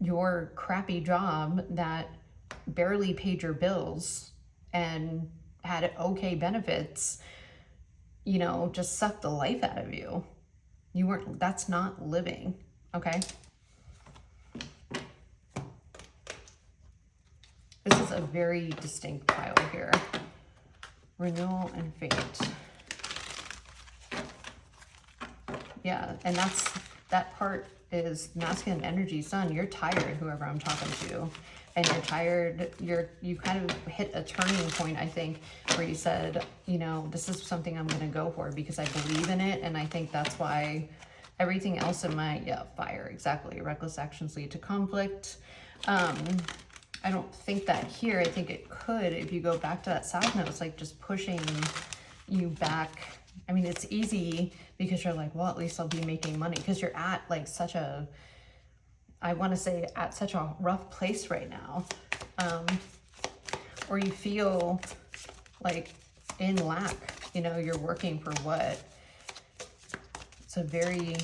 A: your crappy job that barely paid your bills and had okay benefits, you know, just sucked the life out of you. That's not living, okay? This is a very distinct pile here. Renewal and fate. Yeah, and that part is masculine energy. Sun, you're tired, whoever I'm talking to. And you're tired, you kind of hit a turning point, I think, where you said, you know, this is something I'm going to go for because I believe in it. And I think that's why everything else in my, fire, exactly. Reckless actions lead to conflict. I don't think that here. I think it could, if you go back to that side note, it's like just pushing you back. I mean, it's easy because you're like, well, at least I'll be making money, because you're at like such a, I want to say, at such a rough place right now. Or you feel like in lack, you know, you're working for what? It's a very,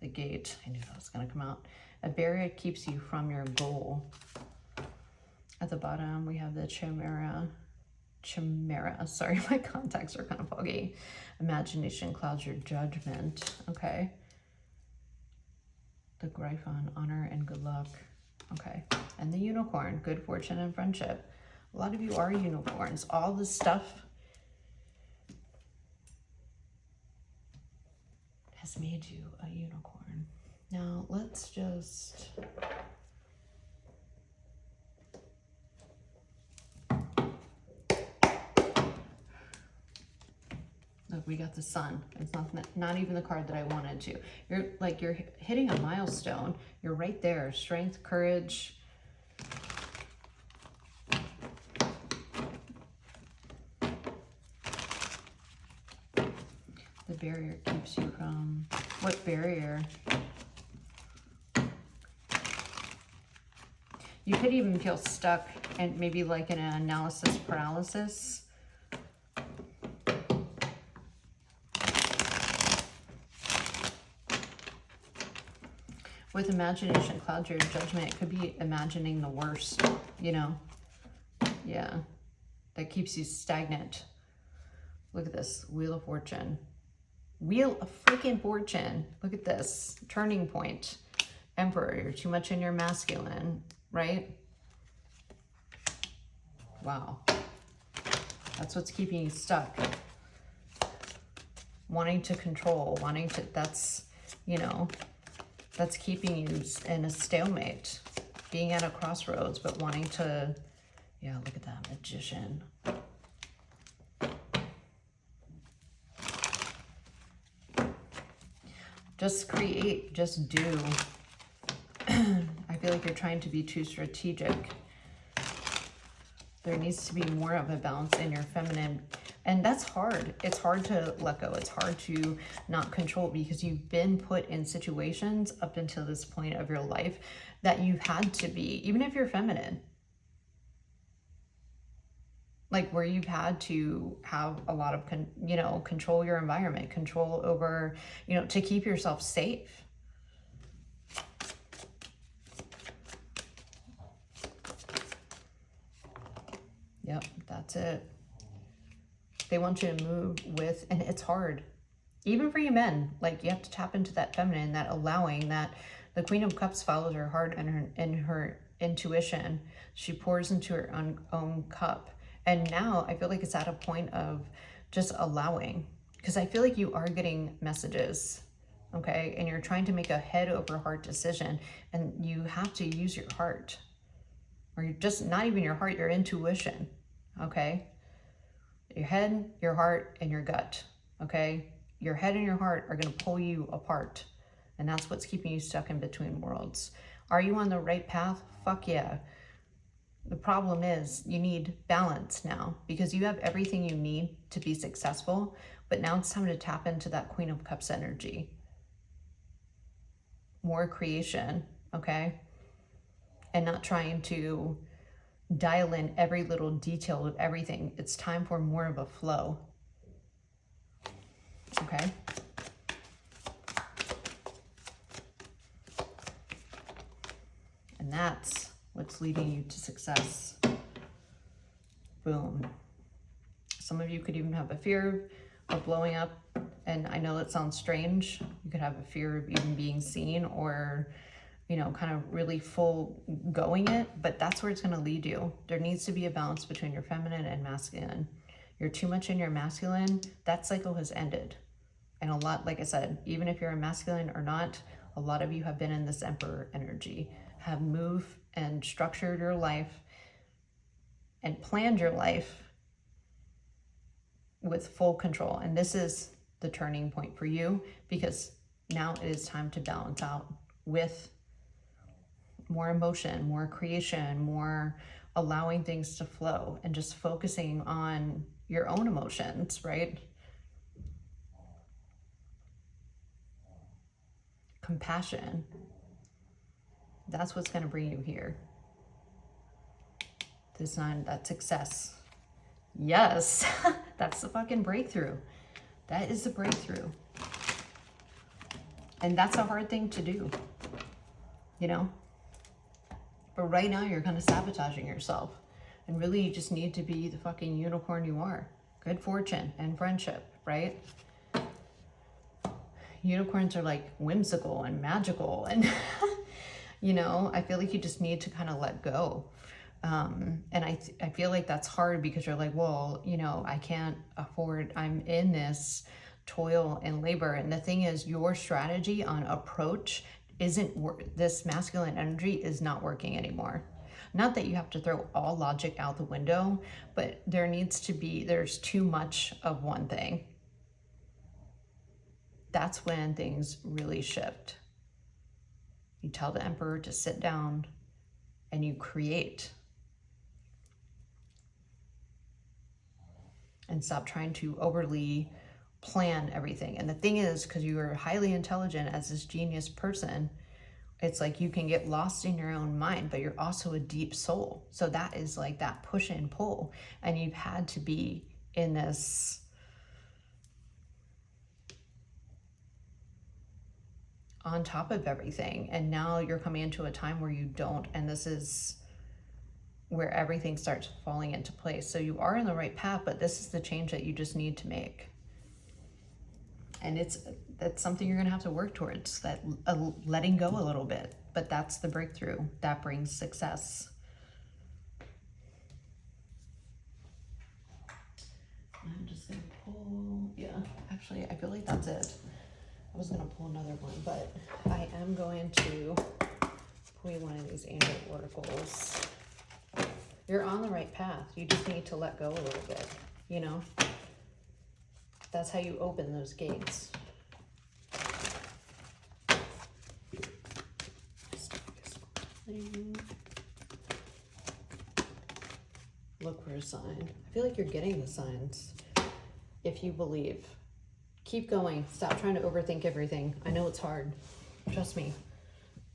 A: the gate, I knew that was going to come out. A barrier keeps you from your goal. At the bottom, we have the chimera, sorry, my contacts are kind of foggy. Imagination clouds your judgment, okay. The Gryphon, honor and good luck, okay. And the unicorn, good fortune and friendship. A lot of you are unicorns. All this stuff has made you a unicorn. Now, let's just... Look, we got the sun. It's not even the card that I wanted to. You're hitting a milestone. You're right there. Strength, courage. The barrier keeps you from... What barrier? You could even feel stuck and maybe like in an analysis paralysis. with imagination clouds your judgment. It could be imagining the worst, you know? Yeah. That keeps you stagnant. Look at this. Wheel of Fortune. Wheel of freaking Fortune. Look at this. Turning point. Emperor. You're too much in your masculine, right? Wow. That's what's keeping you stuck. Wanting to control. Wanting to, that's, you know, that's keeping you in a stalemate. Being at a crossroads, but wanting to, yeah, look at that. Magician. Just create, just do. I feel like you're trying to be too strategic. There needs to be more of a balance in your feminine. And that's hard. It's hard to let go. It's hard to not control because you've been put in situations up until this point of your life that you had to be, even if you're feminine. Like where you've had to have a lot of, you know, control your environment, control over, you know, to keep yourself safe. Yep, that's it. They want you to move with, and it's hard. Even for you men, like you have to tap into that feminine, that allowing, that the Queen of Cups follows her heart and her intuition. She pours into her own cup. And now I feel like it's at a point of just allowing, because I feel like you are getting messages, okay? And you're trying to make a head over heart decision, and you have to use your heart, or you're just not even your heart, your intuition, okay? Your head, your heart, and your gut, okay? Your head and your heart are going to pull you apart, and that's what's keeping you stuck in between worlds. Are you on the right path? Fuck yeah. The problem is you need balance now, because you have everything you need to be successful, but now it's time to tap into that Queen of Cups energy. More creation, okay? And not trying to dial in every little detail of everything. It's time for more of a flow, okay? And that's what's leading you to success. Boom. Some of you could even have a fear of blowing up. And I know that sounds strange. You could have a fear of even being seen, or, you know, kind of really full going it, but that's where it's going to lead you. There needs to be a balance between your feminine and masculine. You're too much in your masculine. That cycle has ended. And a lot, like I said, even if you're a masculine or not, a lot of you have been in this Emperor energy, have moved and structured your life and planned your life with full control. And this is the turning point for you, because now it is time to balance out with more emotion, more creation, more allowing things to flow, and just focusing on your own emotions, right? Compassion. That's what's going to bring you here. Design that success. Yes, that's the fucking breakthrough. That is the breakthrough. And that's a hard thing to do, you know? But right now you're kind of sabotaging yourself. And really you just need to be the fucking unicorn you are. Good fortune and friendship, right? Unicorns are like whimsical and magical, and you know, I feel like you just need to kind of let go. And I feel like that's hard, because you're like, well, you know, I can't afford, I'm in this toil and labor. And the thing is, your strategy on approach isn't, this masculine energy is not working anymore. Not that you have to throw all logic out the window, but there needs to be, there's too much of one thing. That's when things really shift. You tell the Emperor to sit down and you create. And stop trying to overly plan everything. And the thing is, because you are highly intelligent as this genius person, it's like you can get lost in your own mind, but you're also a deep soul. So that is like that push and pull. And you've had to be in this on top of everything. And now you're coming into a time where you don't, and this is where everything starts falling into place. So you are in the right path, but this is the change that you just need to make. And that's something you're gonna have to work towards, that letting go a little bit. But that's the breakthrough that brings success. I'm just gonna pull, yeah, actually I feel like that's it. I was gonna pull another one, but I am going to pull you one of these angel oracles. You're on the right path. You just need to let go a little bit, you know? That's how you open those gates. Look for a sign. I feel like you're getting the signs. If you believe, keep going. Stop trying to overthink everything. I know it's hard. Trust me.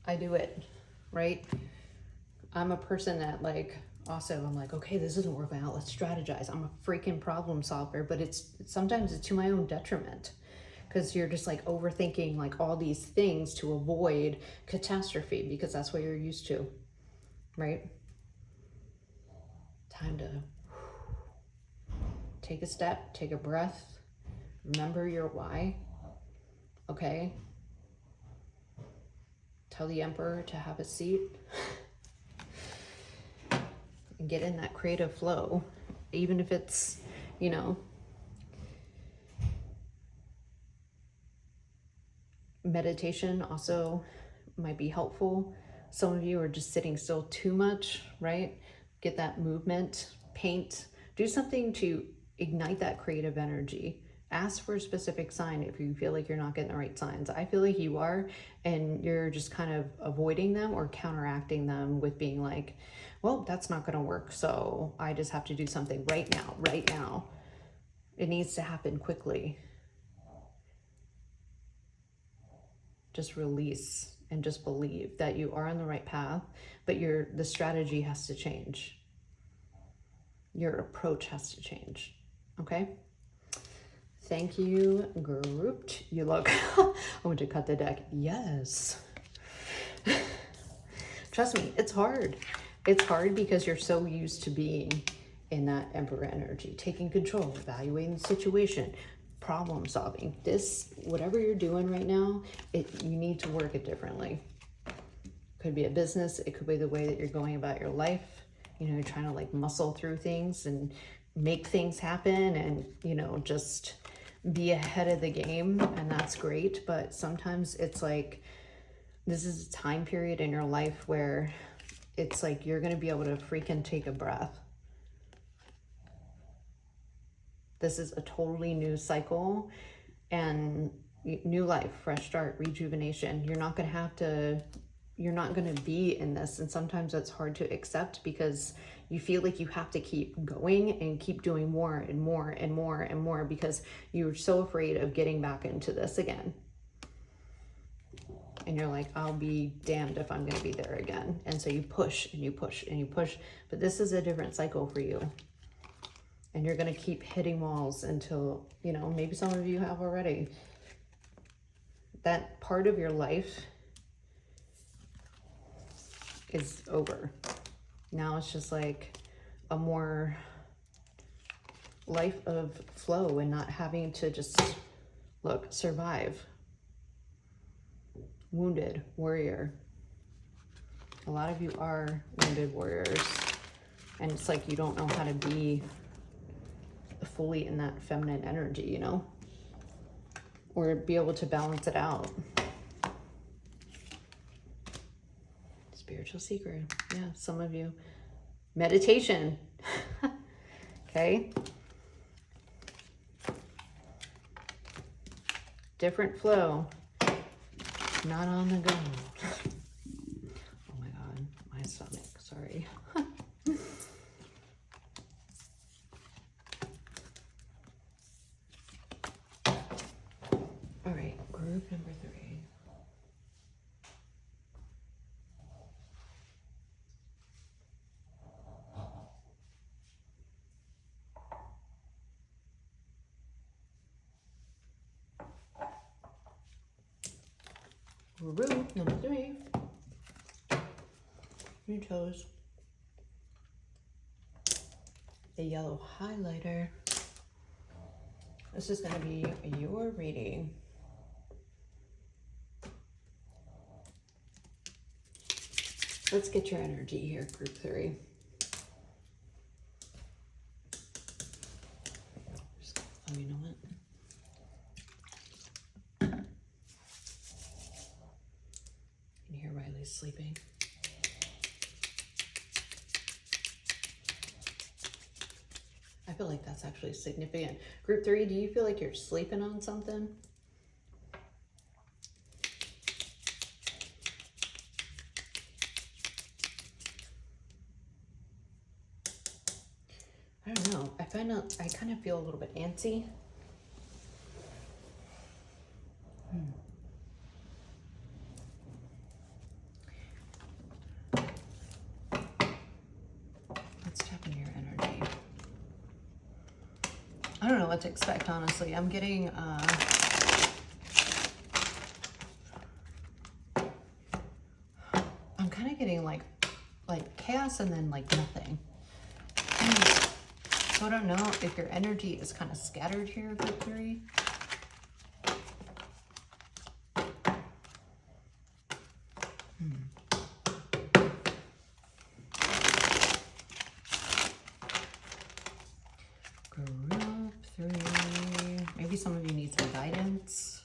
A: I do it, right? I'm a person that also I'm like, okay, this isn't working out. Let's strategize. I'm a freaking problem solver, but sometimes it's to my own detriment, because you're just overthinking all these things to avoid catastrophe, because that's what you're used to, right? Time to take a step, take a breath, remember your why, okay? Tell the emperor to have a seat. And get in that creative flow, even if it's, meditation also might be helpful. Some of you are just sitting still too much, right? Get that movement, paint, do something to ignite that creative energy. Ask for a specific sign if you feel like you're not getting the right signs. I feel like you are, and you're just kind of avoiding them or counteracting them with being like, well, that's not going to work, so I just have to do something right now. It needs to happen quickly. Just release and just believe that you are on the right path, but the strategy has to change. Your approach has to change, okay? Thank you, grouped. You look, I want to cut the deck. Yes. Trust me, it's hard. It's hard because you're so used to being in that emperor energy, taking control, evaluating the situation, problem solving. Whatever you're doing right now, you need to work it differently. Could be a business. It could be the way that you're going about your life. You're trying to muscle through things and make things happen and, just be ahead of the game. And that's great. But sometimes it's this is a time period in your life where it's you're going to be able to freaking take a breath. This is a totally new cycle and new life, fresh start, rejuvenation. You're not going to be in this. And sometimes that's hard to accept because you feel like you have to keep going and keep doing more and more and more and more because you're so afraid of getting back into this again. And you're like, I'll be damned if I'm going to be there again. And so you push and you push and you push. But this is a different cycle for you. And you're going to keep hitting walls until, maybe some of you have already. That part of your life is over. Now it's just a more life of flow and not having to just, survive. Wounded warrior. A lot of you are wounded warriors. And it's you don't know how to be fully in that feminine energy, or be able to balance it out. Spiritual secret. Yeah, some of you. Meditation. Okay. Different flow. Not on the go. Oh my God, my stomach, sorry. All right, group number 3. Rule number 3. You chose the yellow highlighter. This is going to be your reading. Let's get your energy here, group 3. Oh, you know what? You can hear Riley's sleeping. I feel like that's actually significant. Group 3, do you feel like you're sleeping on something? I don't know. I kind of feel a little bit antsy. Let's tap into your energy. I don't know what to expect, honestly. I'm getting I'm kind of getting like chaos and then like nothing. So I don't know if your energy is kind of scattered here, group 3. Group 3. Maybe some of you need some guidance.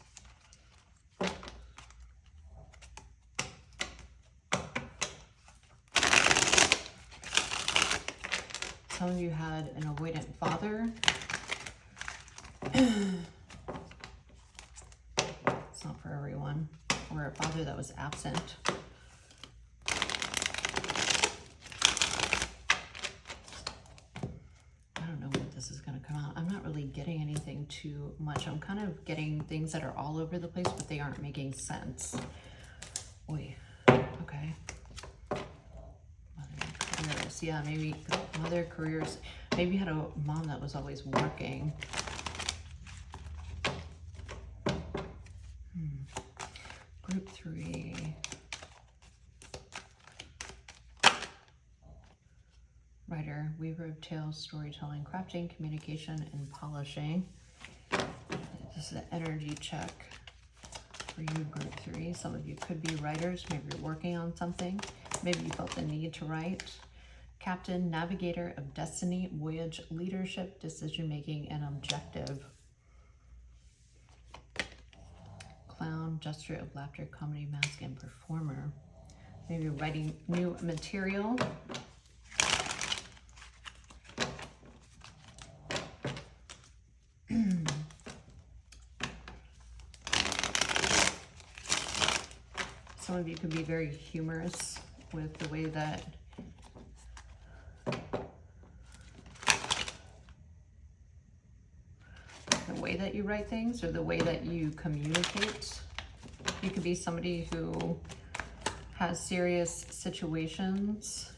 A: Some of you had an avoidant father. It's not for everyone. Or a father that was absent. I don't know what this is going to come out. I'm not really getting anything too much. I'm kind of getting things that are all over the place, but they aren't making sense. Oy. Okay. Mother careers. Yeah, maybe mother careers. Maybe you had a mom that was always working. Group 3. Writer, weaver of tales, storytelling, crafting, communication, and polishing. This is an energy check for you, group 3. Some of you could be writers. Maybe you're working on something. Maybe you felt the need to write. Captain, navigator of destiny, voyage, leadership, decision-making, and objective. Clown, gesture of laughter, comedy, mask, and performer. Maybe you're writing new material. Some of you could be very humorous with the way that you write things or the way that you communicate. You could be somebody who has serious situations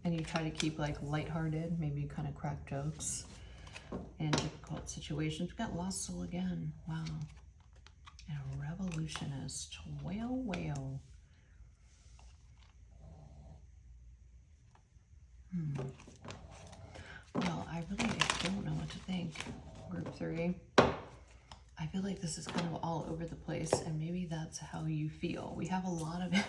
A: and you try to keep like lighthearted, maybe you kind of crack jokes in difficult situations. We've got Lost Soul again. Wow. And a revolutionist. Well. Well, I really don't know what to think, group 3. I feel like this is kind of all over the place, and maybe that's how you feel. We have a lot of it.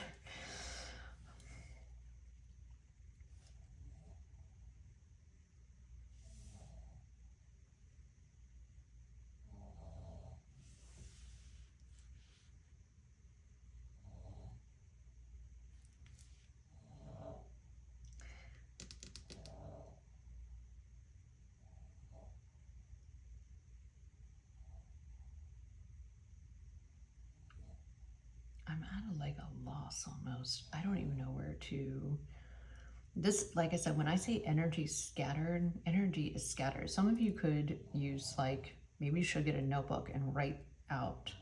A: I'm at like a loss almost. I don't even know where to. This, like I said, when I say energy scattered, energy is scattered. Some of you could use like, maybe you should get a notebook and write out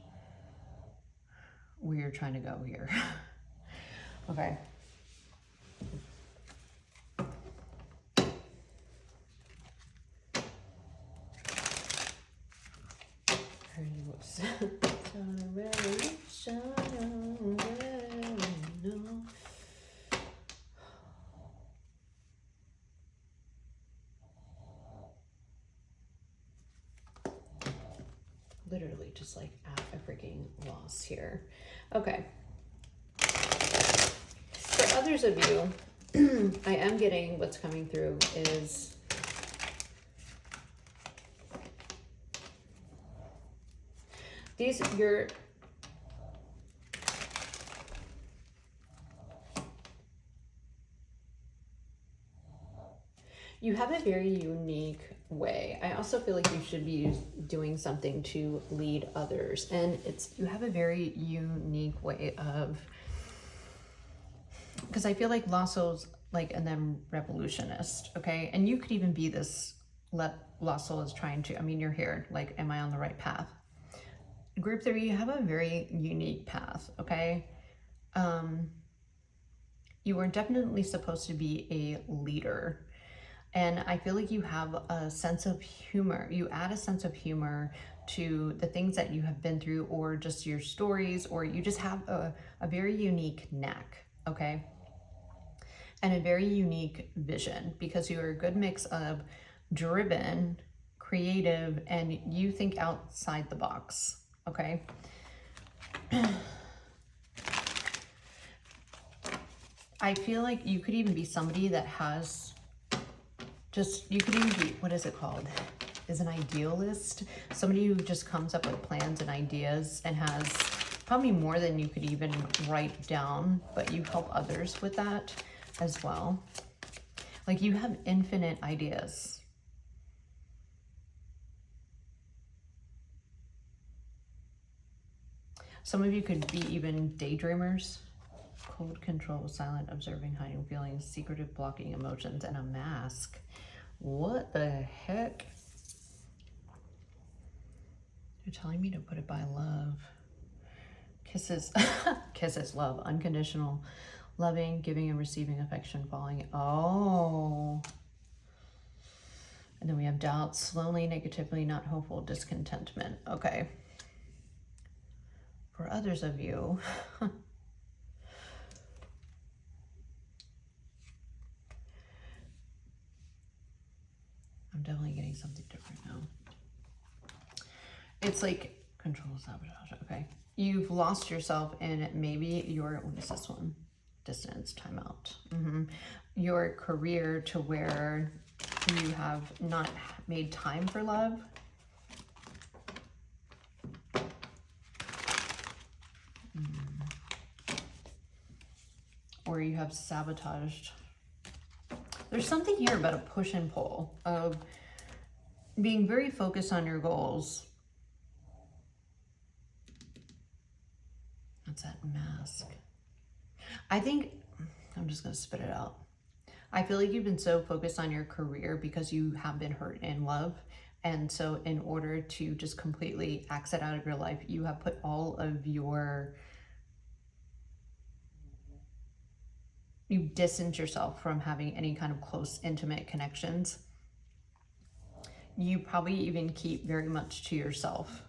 A: where you're trying to go here. Okay. Whoops. just like at a freaking loss here. Okay. For others of you, I am getting what's coming through is these, you have a very unique way. I also feel like you should be doing something to lead others. And you have a very unique way of, because I feel like Lasso's like an then revolutionist, okay? And you could even be this, Lasso is trying to, I mean, you're here, like, am I on the right path? Group 3, you have a very unique path, okay? You are definitely supposed to be a leader. And I feel like you have a sense of humor. You add a sense of humor to the things that you have been through, or just your stories, or you just have a very unique knack, okay? And a very unique vision, because you're a good mix of driven, creative, and you think outside the box, okay? I feel like you could even be somebody that has you could even be, what is it called? Is an idealist. Somebody who just comes up with plans and ideas and has probably more than you could even write down, but you help others with that as well. Like, you have infinite ideas. Some of you could be even daydreamers. Cold control, silent, observing, hiding feelings, secretive, blocking emotions, and a mask. What the heck? You're telling me to put it by love. Kisses, kisses, love, unconditional, loving, giving and receiving affection, falling. Oh. And then we have doubts, lonely, negatively, not hopeful, discontentment. Okay. For others of you, I'm definitely getting something different now. It's like control, sabotage. Okay. You've lost yourself in maybe your, what is this one? Distance, timeout. Your career, to where you have not made time for love. Or you have sabotaged. There's something here about a push and pull of being very focused on your goals. What's that mask? I think, I'm just going to spit it out. I feel like you've been so focused on your career because you have been hurt in love. And so in order to just completely axe it out of your life, you have put all of your, you distance yourself from having any kind of close, intimate connections. You probably even keep very much to yourself.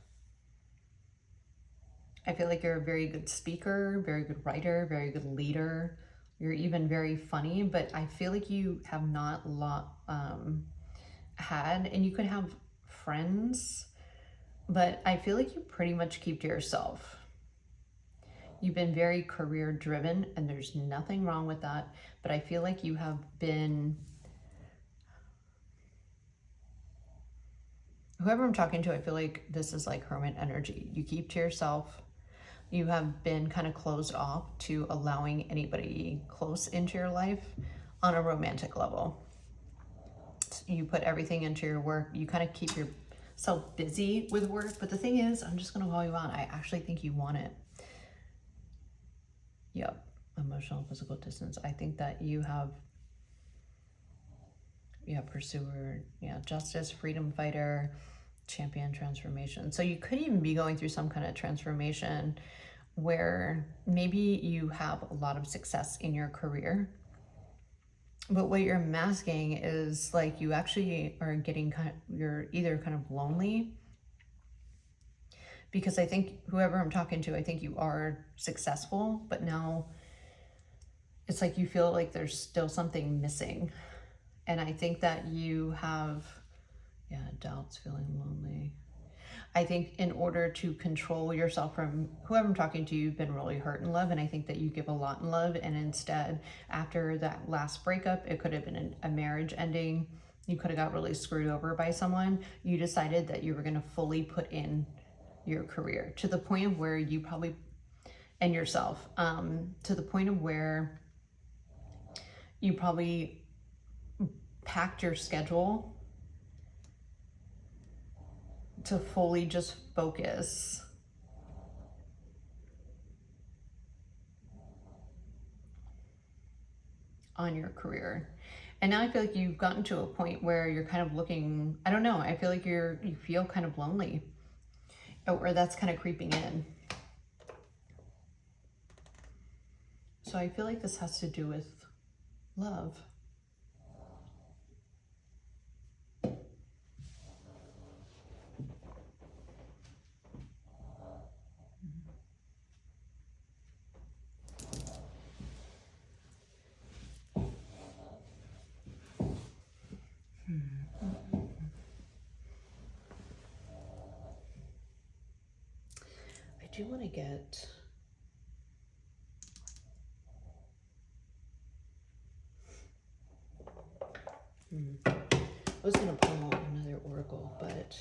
A: I feel like you're a very good speaker, very good writer, very good leader. You're even very funny, but I feel like you have not had, and you could have friends, but I feel like you pretty much keep to yourself. You've been very career driven, and there's nothing wrong with that, but I feel like you have been, whoever I'm talking to, I feel like this is like hermit energy. You keep to yourself. You have been kind of closed off to allowing anybody close into your life on a romantic level. You put everything into your work. You kind of keep yourself busy with work. But the thing is, I'm just going to call you on. I actually think you want it. Yep. Emotional, physical distance. I think that you have, pursuer, justice, freedom fighter, champion, transformation. So you could even be going through some kind of transformation where maybe you have a lot of success in your career, but what you're masking is like you actually are getting you're either kind of lonely, because I think whoever I'm talking to, I think you are successful, but now it's like you feel like there's still something missing. And I think that you have, doubts, feeling lonely. I think in order to control yourself from whoever I'm talking to, you've been really hurt in love, and I think that you give a lot in love, and instead, after that last breakup, it could have been a marriage ending. You could have got really screwed over by someone. You decided that you were going to fully put in your career to the point of where you probably, and yourself, to the point of where you probably packed your schedule to fully just focus on your career. And now I feel like you've gotten to a point where you're kind of looking, I don't know, I feel like you feel kind of lonely, or that's kind of creeping in. So I feel like this has to do with love. I do want to get I was going to pull another oracle, but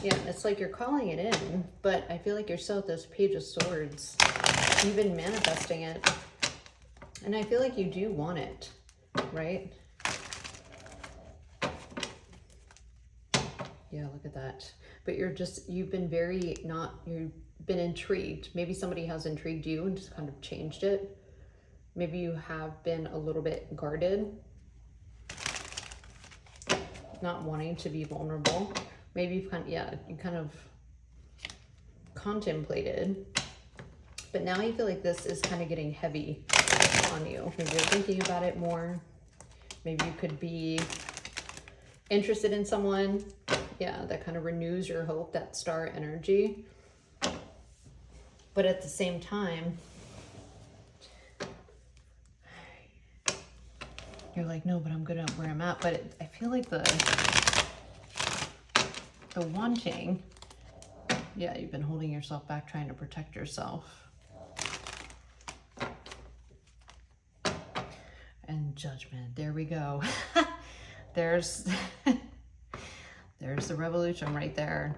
A: yeah, it's like you're calling it in, but I feel like you're still at this Page of Swords. You've been manifesting it, and I feel like you do want it, right? Yeah, look at that. But you've been you've been intrigued. Maybe somebody has intrigued you and just kind of changed it. Maybe you have been a little bit guarded, not wanting to be vulnerable. Maybe you kind of contemplated, but now you feel like this is kind of getting heavy on you. Maybe you're thinking about it more. Maybe you could be interested in someone. Yeah, that kind of renews your hope, that star energy. But at the same time, you're like, no, but I'm good at where I'm at. But I feel like the wanting, yeah, you've been holding yourself back, trying to protect yourself. And Judgment, there we go. There's the revolution right there.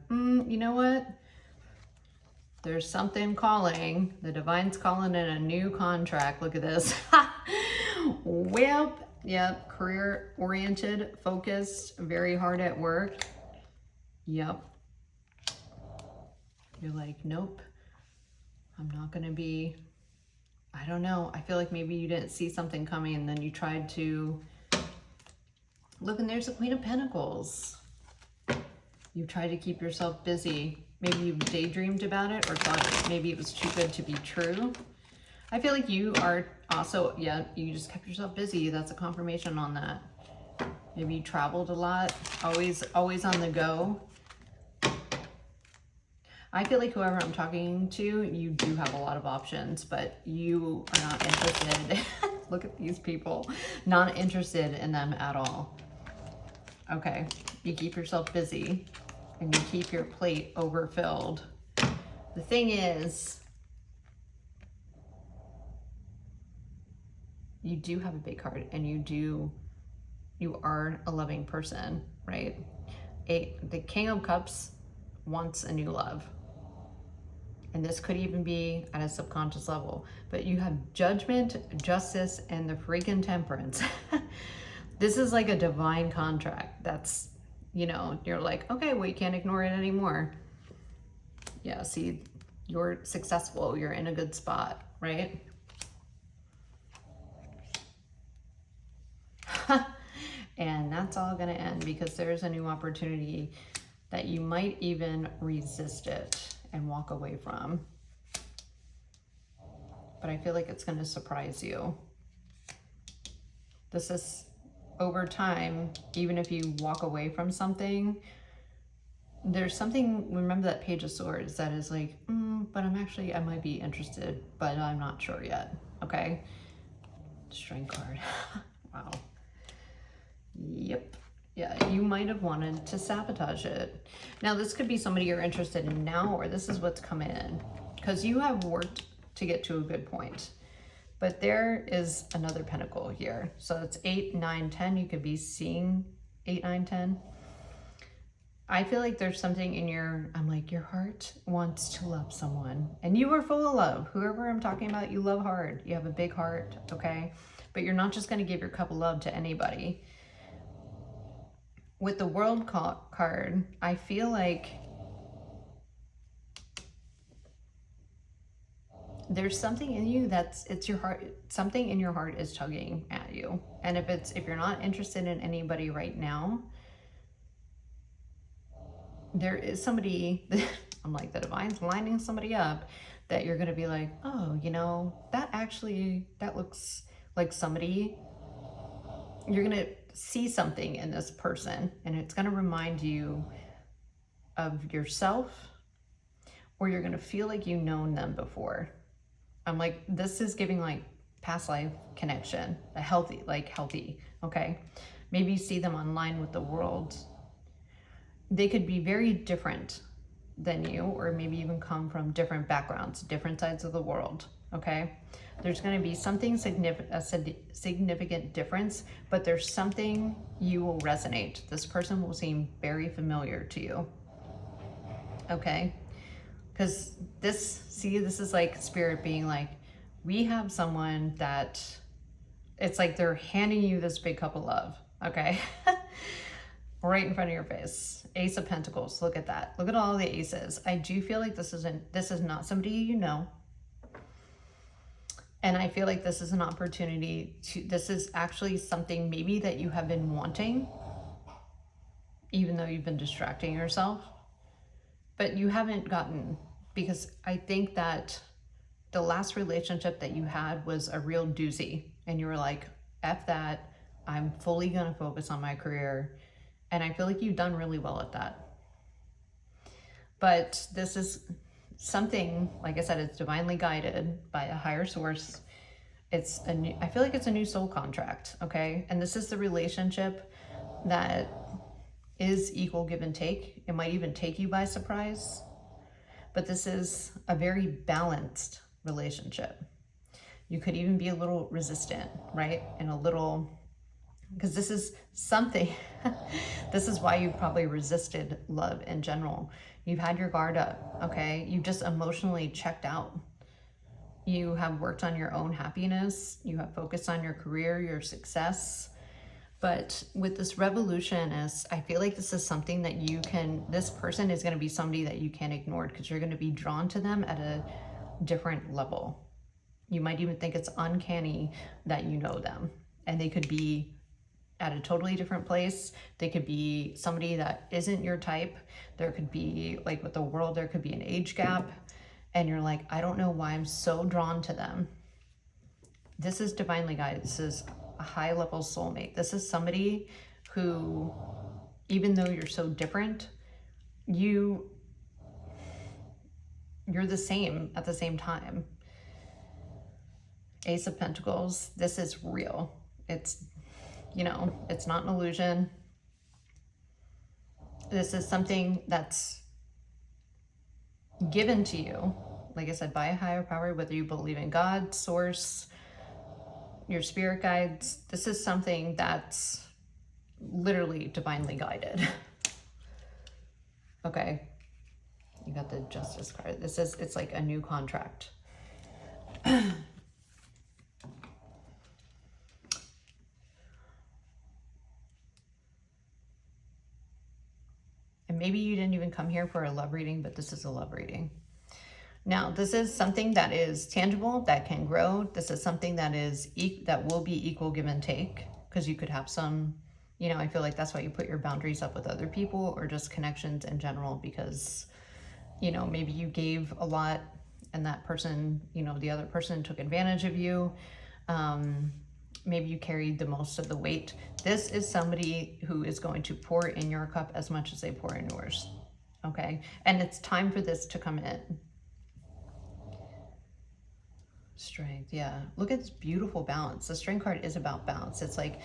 A: You know what? There's something calling. The divine's calling in a new contract. Look at this. Well, yep, career oriented, focused, very hard at work. Yep. You're like, nope, I'm not gonna be, I don't know. I feel like maybe you didn't see something coming, and then you tried to look, and there's the Queen of Pentacles. You tried to keep yourself busy. Maybe you daydreamed about it, or thought maybe it was too good to be true. I feel like you are also, yeah, you just kept yourself busy. That's a confirmation on that. Maybe you traveled a lot, always on the go. I feel like whoever I'm talking to, you do have a lot of options, but you are not interested. Look at these people. Not interested in them at all. Okay, you keep yourself busy and you keep your plate overfilled. The thing is, you do have a big heart, and you are a loving person, right? The King of Cups wants a new love. And this could even be at a subconscious level, but you have Judgment, Justice, and the freaking Temperance. This is like a divine contract. That's, you're like, okay, well, you can't ignore it anymore. Yeah, see, you're successful. You're in a good spot, right? And that's all going to end because there's a new opportunity that you might even resist it and walk away from. But I feel like it's going to surprise you. This is over time, even if you walk away from something, there's something, remember that Page of Swords that is like, but I might be interested, but I'm not sure yet. Okay. Strength card. Wow. Yep. Yeah, you might have wanted to sabotage it. Now, this could be somebody you're interested in now, or this is what's coming in. Because you have worked to get to a good point. But there is another pentacle here. So it's 8, 9, 10. You could be seeing 8, 9, 10. I feel like there's something in your heart wants to love someone. And you are full of love. Whoever I'm talking about, you love hard. You have a big heart, okay? But you're not just going to give your cup of love to anybody. With the World card, I feel like there's something in you it's your heart, something in your heart is tugging at you. And if you're not interested in anybody right now, there is somebody, I'm like, the divine's lining somebody up that you're going to be like, oh, that looks like somebody. You're going to see something in this person, and it's going to remind you of yourself, or you're going to feel like you've known them before. I'm like, this is giving like past life connection, a healthy, okay? Maybe you see them online with the world. They could be very different than you, or maybe even come from different backgrounds, different sides of the world, okay? There's going to be something significant difference, but there's something you will resonate. This person will seem very familiar to you, okay? Because this is like spirit being like, we have someone that it's like they're handing you this big cup of love, okay? Right in front of your face. Ace of Pentacles, look at that. Look at all the aces. I do feel like this is not somebody you know. And I feel like this is an opportunity this is actually something maybe that you have been wanting, even though you've been distracting yourself, but you haven't gotten, because I think that the last relationship that you had was a real doozy, and you were like, F that, I'm fully gonna focus on my career. And I feel like you've done really well at that. But this is something, like I said, it's divinely guided by a higher source. I feel like it's a new soul contract, okay? And this is the relationship that is equal give and take. It might even take you by surprise, but this is a very balanced relationship. You could even be a little resistant, right? And a little, because this is something, this is why you probably resisted love in general. You've had your guard up, okay? You just emotionally checked out. You have worked on your own happiness. You have focused on your career, your success. But with this revolutionist, I feel like this is something that this person is going to be somebody that you can't ignore, because you're going to be drawn to them at a different level. You might even think it's uncanny that you know them, and they could be at a totally different place. They could be somebody that isn't your type. There could be, like with the world, there could be an age gap, and you're like, I don't know why I'm so drawn to them. This is divinely guided. This is a high level soulmate. This is somebody who, even though you're so different, you're the same at the same time. Ace of Pentacles, this is real. It's, it's not an illusion. This is something that's given to you, like I said, by a higher power, whether you believe in God, source, your spirit guides. This is something that's literally divinely guided. Okay. You got the Justice card. It's like a new contract. And maybe you didn't even come here for a love reading, but this is a love reading. Now, this is something that is tangible, that can grow. This is something that will be equal give and take, because you could have some, I feel like that's why you put your boundaries up with other people, or just connections in general, because, maybe you gave a lot and that person, the other person took advantage of you. Maybe you carried the most of the weight. This is somebody who is going to pour in your cup as much as they pour in yours, okay? And it's time for this to come in. Strength, yeah. Look at this beautiful balance. The Strength card is about balance. It's like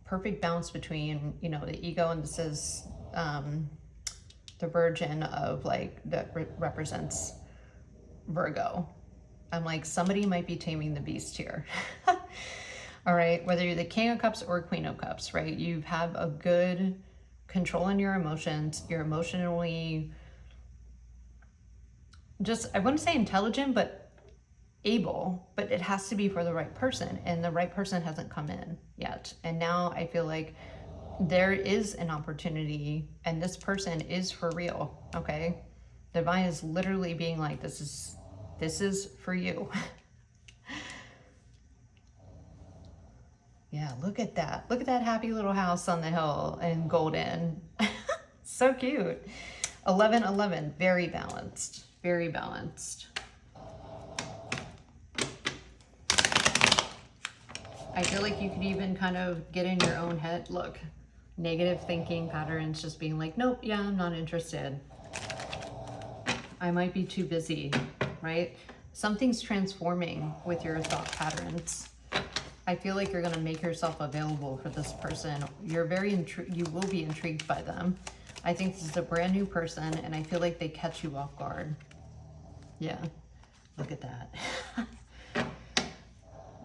A: perfect balance between, you know, the ego, and this is the Virgin of like that represents Virgo. I'm like, somebody might be taming the beast here. All right, whether you're the King of Cups or Queen of Cups, right? You have a good control in your emotions. You're emotionally just, I wouldn't say intelligent, but able, but it has to be for the right person, and the right person hasn't come in yet. And now I feel like there is an opportunity, and this person is for real, okay? The divine is literally being like, this is for you. Yeah, look at that. Look at that happy little house on the hill in golden. So cute. 1111, very balanced, very balanced. I feel like you could even kind of get in your own head. Look, negative thinking patterns, just being like, nope, yeah, I'm not interested. I might be too busy, right? Something's transforming with your thought patterns. I feel like you're going to make yourself available for this person. You're very you will be intrigued by them. I think this is a brand new person, and I feel like they catch you off guard. Yeah, look at that.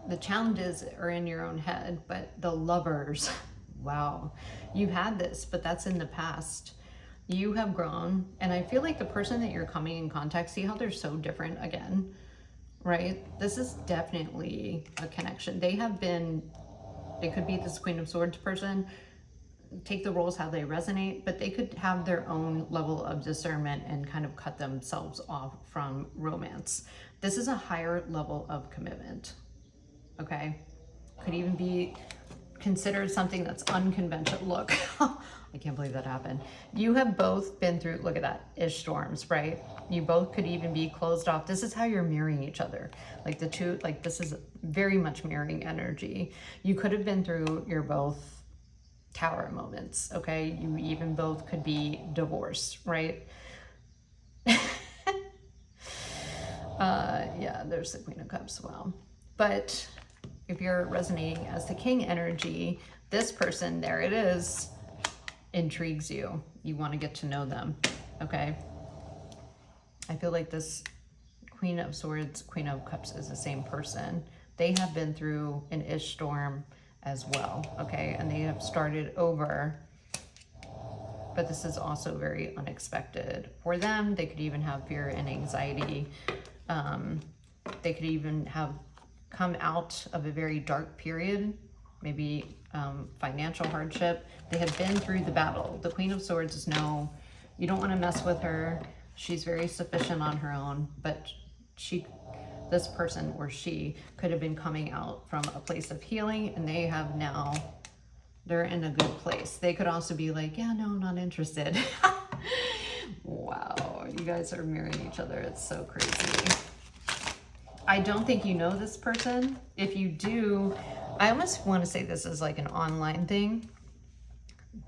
A: The challenges are in your own head, but the lovers, wow, you've had this, but that's in the past. You have grown, and I feel like the person that you're coming in contact, see how they're so different again, right? This is definitely a connection. They could be this Queen of Swords person, take the roles how they resonate, but they could have their own level of discernment and kind of cut themselves off from romance. This is a higher level of commitment, okay? Could even be considered something that's unconventional. Look, I can't believe that happened. You have both been through, look at that, ish storms, right? You both could even be closed off. This is how you're mirroring each other. Like the two, like this is very much mirroring energy. You could have been through your both tower moments, okay? You even both could be divorced, right? Yeah, there's the Queen of Cups, well. But if you're resonating as the King energy, this person, there it is, intrigues you. You want to get to know them, okay? I feel like this Queen of Swords, Queen of Cups is the same person. They have been through an ish storm as well, okay? And they have started over, but this is also very unexpected for them. They could even have fear and anxiety. They could even have come out of a very dark period, maybe financial hardship. They have been through the battle. The Queen of Swords is no, you don't want to mess with her. She's very sufficient on her own, but this person or she could have been coming out from a place of healing, and they have now, they're in a good place. They could also be like, yeah, no, I'm not interested. Wow, you guys are mirroring each other. It's so crazy. I don't think you know this person. If you do, I almost want to say this is like an online thing.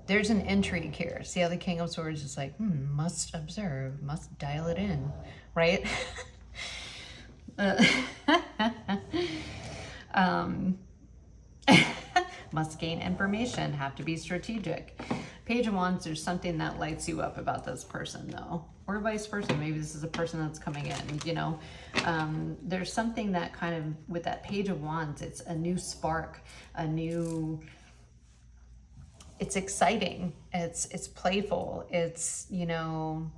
A: There's an intrigue here. See how the King of Swords is like, must observe, must dial it in, right? Must gain information, have to be strategic. Page of Wands, there's something that lights you up about this person though, or vice versa. Maybe this is a person that's coming in, you know. There's something that kind of, with that Page of Wands, it's a new spark, it's exciting, it's playful, it's, you know,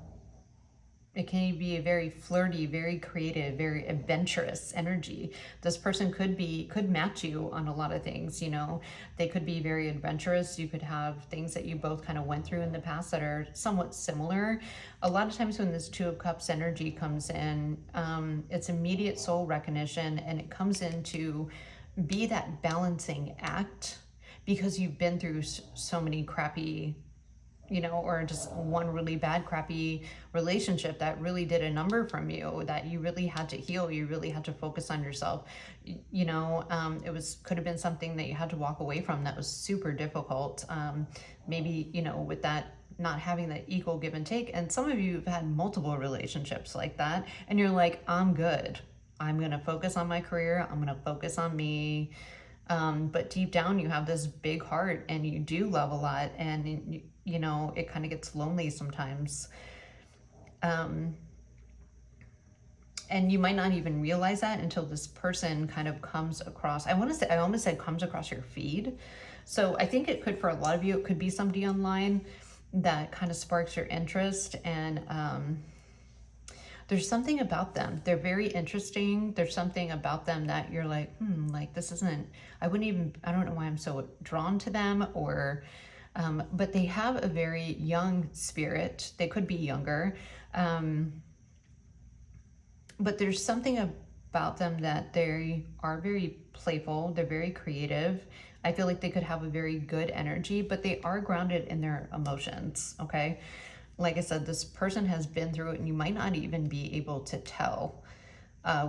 A: it can be a very flirty, very creative, very adventurous energy. This person could match you on a lot of things, you know. They could be very adventurous. You could have things that you both kind of went through in the past that are somewhat similar. A lot of times when this Two of Cups energy comes in, it's immediate soul recognition, and it comes in to be that balancing act because you've been through so many crappy, you know, or just one really bad, crappy relationship that really did a number from you, that you really had to heal. You really had to focus on yourself. You know, could have been something that you had to walk away from that was super difficult. Maybe, you know, with that, not having that equal give and take. And some of you have had multiple relationships like that, and you're like, I'm good. I'm going to focus on my career. I'm going to focus on me. But deep down, you have this big heart and you do love a lot, and you know, it kind of gets lonely sometimes. And you might not even realize that until this person kind of comes across. I almost said comes across your feed. So I think it could, for a lot of you, it could be somebody online that kind of sparks your interest. And there's something about them. They're very interesting. There's something about them that you're like, like this isn't, I don't know why I'm so drawn to them, or, but they have a very young spirit. They could be younger. But there's something about them that they are very playful. They're very creative. I feel like they could have a very good energy, but they are grounded in their emotions, okay? Like I said, this person has been through it, and you might not even be able to tell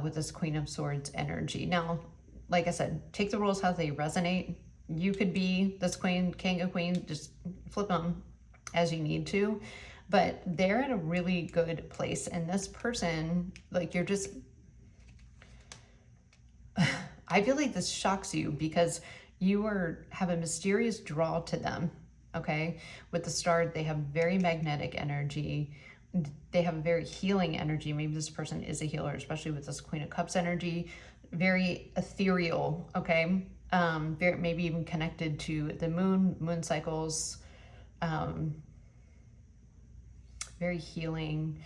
A: with this Queen of Swords energy. Now, like I said, take the rules how they resonate. You could be this queen, king of queen, just flip them as you need to. But they're in a really good place. And this person, like, you're just, I feel like this shocks you because you have a mysterious draw to them, okay? With the star, they have very magnetic energy. They have a very healing energy. Maybe this person is a healer, especially with this Queen of Cups energy. Very ethereal, okay? Very, maybe even connected to the moon cycles. Very healing.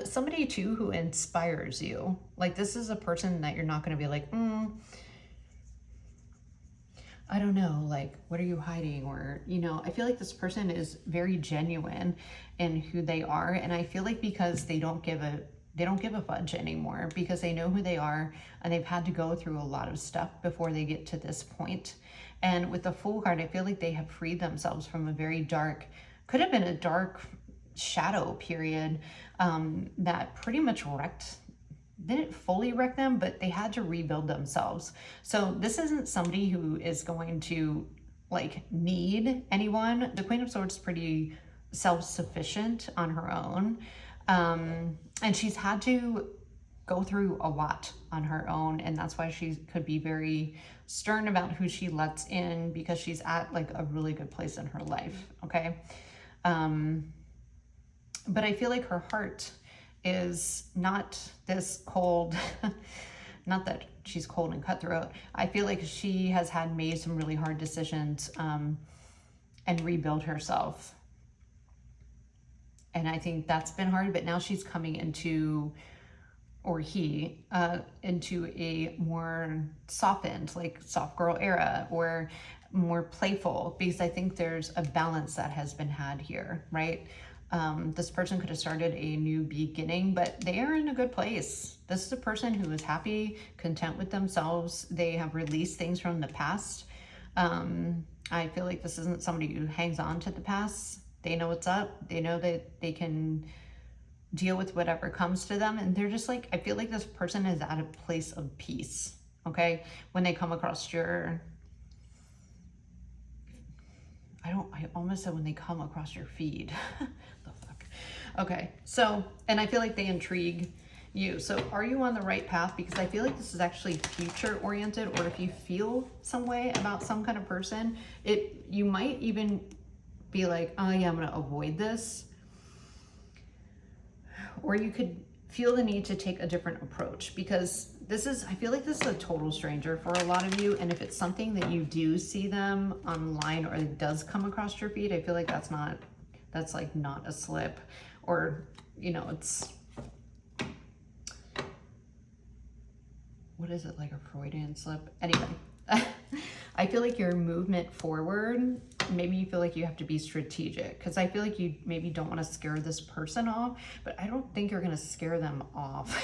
A: Somebody too who inspires you. Like, this is a person that you're not going to be like, I don't know, like, what are you hiding? Or, you know, I feel like this person is very genuine in who they are. And I feel like because they don't give a fudge anymore, because they know who they are, and they've had to go through a lot of stuff before they get to this point. And with the Fool card, I feel like they have freed themselves from a very dark, could have been a dark shadow period that pretty much didn't fully wreck them, but they had to rebuild themselves. So this isn't somebody who is going to like need anyone. The Queen of Swords is pretty self-sufficient on her own. And she's had to go through a lot on her own. And that's why she could be very stern about who she lets in, because she's at like a really good place in her life. Okay. But I feel like her heart is not this cold, not that she's cold and cutthroat. I feel like she has made some really hard decisions and rebuild herself. And I think that's been hard, but now she's coming into, or he, into a more softened, like soft girl era, or more playful, because I think there's a balance that has been had here, right? This person could have started a new beginning, but they are in a good place. This is a person who is happy, content with themselves. They have released things from the past. I feel like this isn't somebody who hangs on to the past. They know what's up. They know that they can deal with whatever comes to them. And they're just like, I feel like this person is at a place of peace, okay? When they come across your, I almost said when they come across your feed. The fuck? Okay, so, and I feel like they intrigue you. So are you on the right path? Because I feel like this is actually future oriented, or if you feel some way about some kind of person, you might even be like, oh yeah, I'm gonna avoid this. Or you could feel the need to take a different approach, because I feel like this is a total stranger for a lot of you. And if it's something that you do see them online, or it does come across your feed, I feel like that's like not a slip, or, you know, it's, what is it, like a Freudian slip? Anyway, I feel like your movement forward, maybe you feel like you have to be strategic, because I feel like you maybe don't want to scare this person off, but I don't think you're going to scare them off.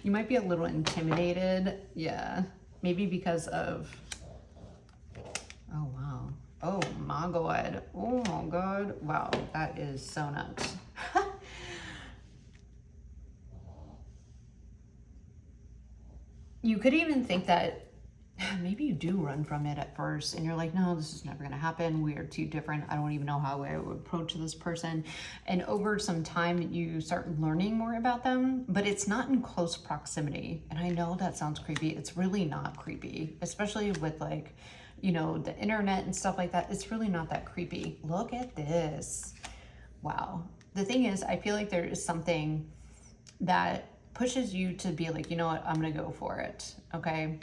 A: You might be a little intimidated. Yeah. Maybe because of, oh, wow. Oh my God. Oh my God. Wow. That is so nuts. You could even think that maybe you do run from it at first and you're like, no, this is never going to happen. We are too different. I don't even know how I would approach this person. And over some time, you start learning more about them, but it's not in close proximity. And I know that sounds creepy. It's really not creepy, especially with like, you know, the internet and stuff like that. It's really not that creepy. Look at this. Wow. The thing is, I feel like there is something that pushes you to be like, you know what, I'm going to go for it. Okay.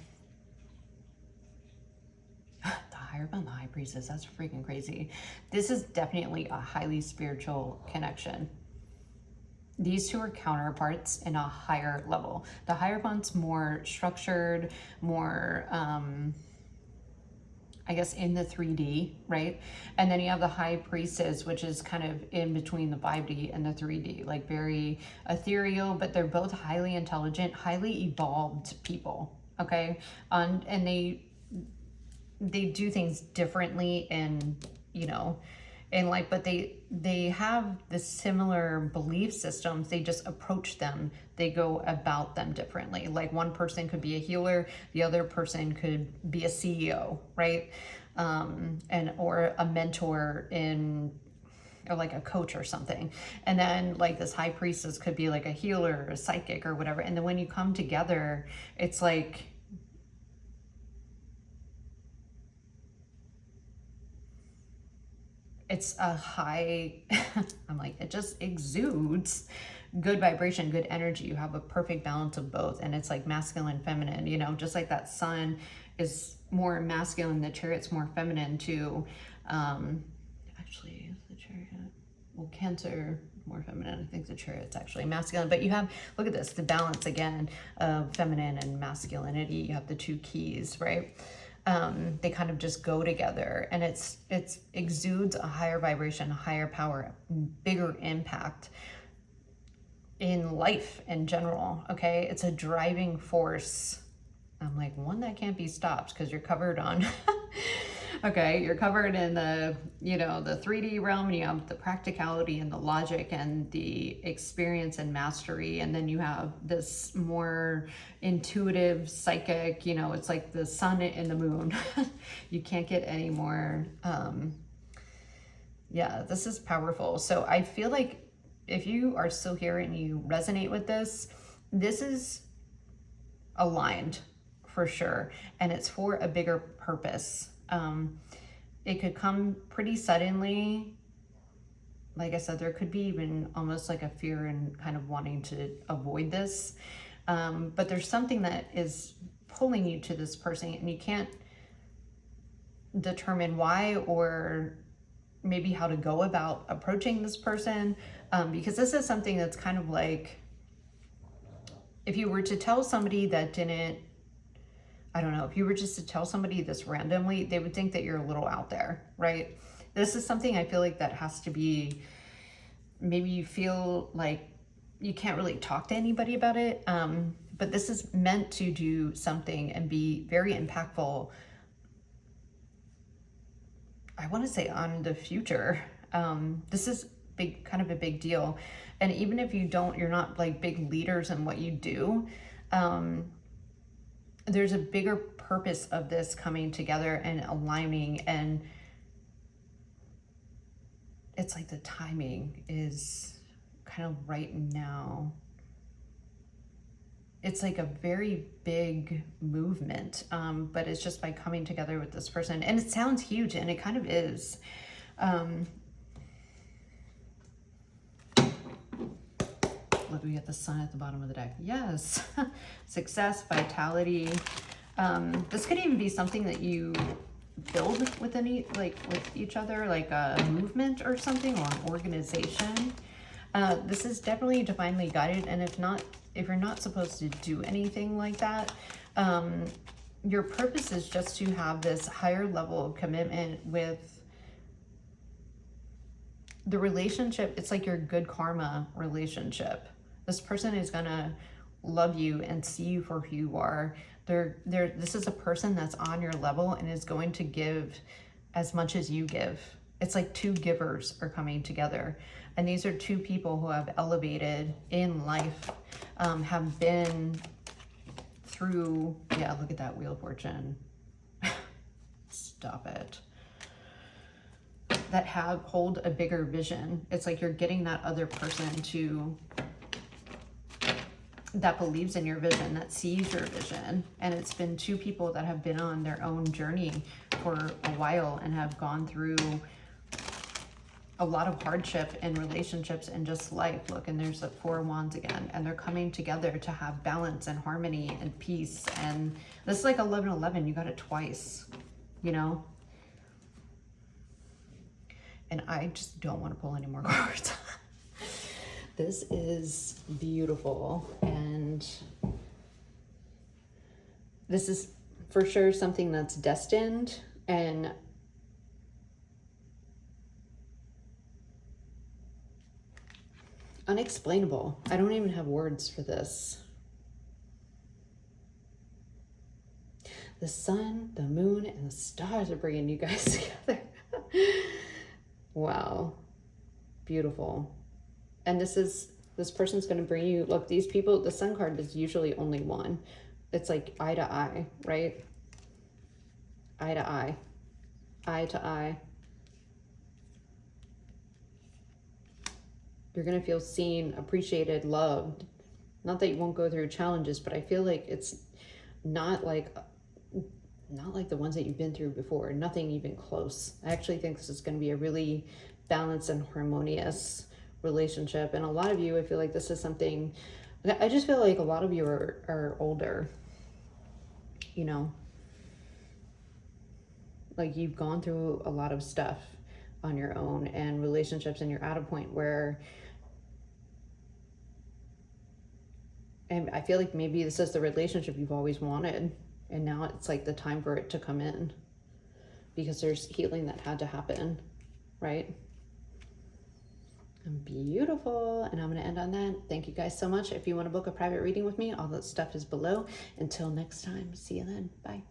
A: The Hierophant, the High Priestess, that's freaking crazy. This is definitely a highly spiritual connection. These two are counterparts in a higher level. The Hierophant's more structured, more, I guess, in the 3D, right? And then you have the High Priestess, which is kind of in between the 5D and the 3D, like very ethereal, but they're both highly intelligent, highly evolved people, okay? And they do things differently and, you know, and like, but they have the similar belief systems. They just approach them. They go about them differently. Like one person could be a healer. The other person could be a CEO, right? Or a mentor or like a coach or something. And then like this High Priestess could be like a healer, a psychic or whatever. And then when you come together, it's like, it's a high, I'm like, it just exudes good vibration, good energy. You have a perfect balance of both. And it's like masculine, feminine, you know, just like that sun is more masculine, the chariot's more feminine too. Actually, is the chariot, well, Cancer, more feminine. I think the chariot's actually masculine, but you have, look at this, the balance again of feminine and masculinity. You have the two keys, right? They kind of just go together, and it's exudes a higher vibration, a higher power, bigger impact in life in general. Okay, it's a driving force. I'm like, one that can't be stopped because you're covered on okay, you're covered in the, you know, the 3D realm, and you have the practicality and the logic and the experience and mastery, and then you have this more intuitive, psychic, you know, it's like the sun and the moon. You can't get any more, yeah, this is powerful. So I feel like if you are still here and you resonate with this, this is aligned for sure, and it's for a bigger purpose. It could come pretty suddenly. Like I said, there could be even almost like a fear and kind of wanting to avoid this. But there's something that is pulling you to this person, and you can't determine why or maybe how to go about approaching this person. Because this is something that's kind of like, if you were to tell somebody that didn't, I don't know, if you were just to tell somebody this randomly, they would think that you're a little out there, right? This is something I feel like that has to be, maybe you feel like you can't really talk to anybody about it, but this is meant to do something and be very impactful, I want to say, on the future. This is big, kind of a big deal. And even if you're not like big leaders in what you do, there's a bigger purpose of this coming together and aligning, and it's like the timing is kind of right now. It's like a very big movement, but it's just by coming together with this person. And it sounds huge, and it kind of is. Look, we got the sun at the bottom of the deck. Yes. Success, vitality. This could even be something that you build with with each other, like a movement or something, or an organization. This is definitely divinely guided, and if you're not supposed to do anything like that, your purpose is just to have this higher level of commitment with the relationship. It's like your good karma relationship. This person is gonna love you and see you for who you are. This is a person that's on your level and is going to give as much as you give. It's like two givers are coming together. And these are two people who have elevated in life, have been through, yeah, look at that Wheel of Fortune. Stop it. That hold a bigger vision. It's like you're getting that other person that believes in your vision, that sees your vision. And it's been two people that have been on their own journey for a while and have gone through a lot of hardship in relationships and just life. Look, and there's the Four of Wands again, and they're coming together to have balance and harmony and peace. And this is like 11-11. You got it twice, you know? And I just don't want to pull any more cards. This is beautiful. And this is for sure something that's destined and unexplainable. I don't even have words for this. The sun, the moon, and the stars are bringing you guys together. Wow. Beautiful. And this person's going to bring you, look, these people, the sun card is usually only one. It's like eye to eye, right? Eye to eye. Eye to eye. You're going to feel seen, appreciated, loved. Not that you won't go through challenges, but I feel like it's not like the ones that you've been through before. Nothing even close. I actually think this is going to be a really balanced and harmonious relationship. And a lot of you, I feel like this is something, I just feel like a lot of you are older, you know, like you've gone through a lot of stuff on your own and relationships, and you're at a point where, and I feel like maybe this is the relationship you've always wanted, and now it's like the time for it to come in because there's healing that had to happen, right? Beautiful. And I'm going to end on that. Thank you guys so much. If you want to book a private reading with me, all that stuff is below. Until next time, see you then. Bye.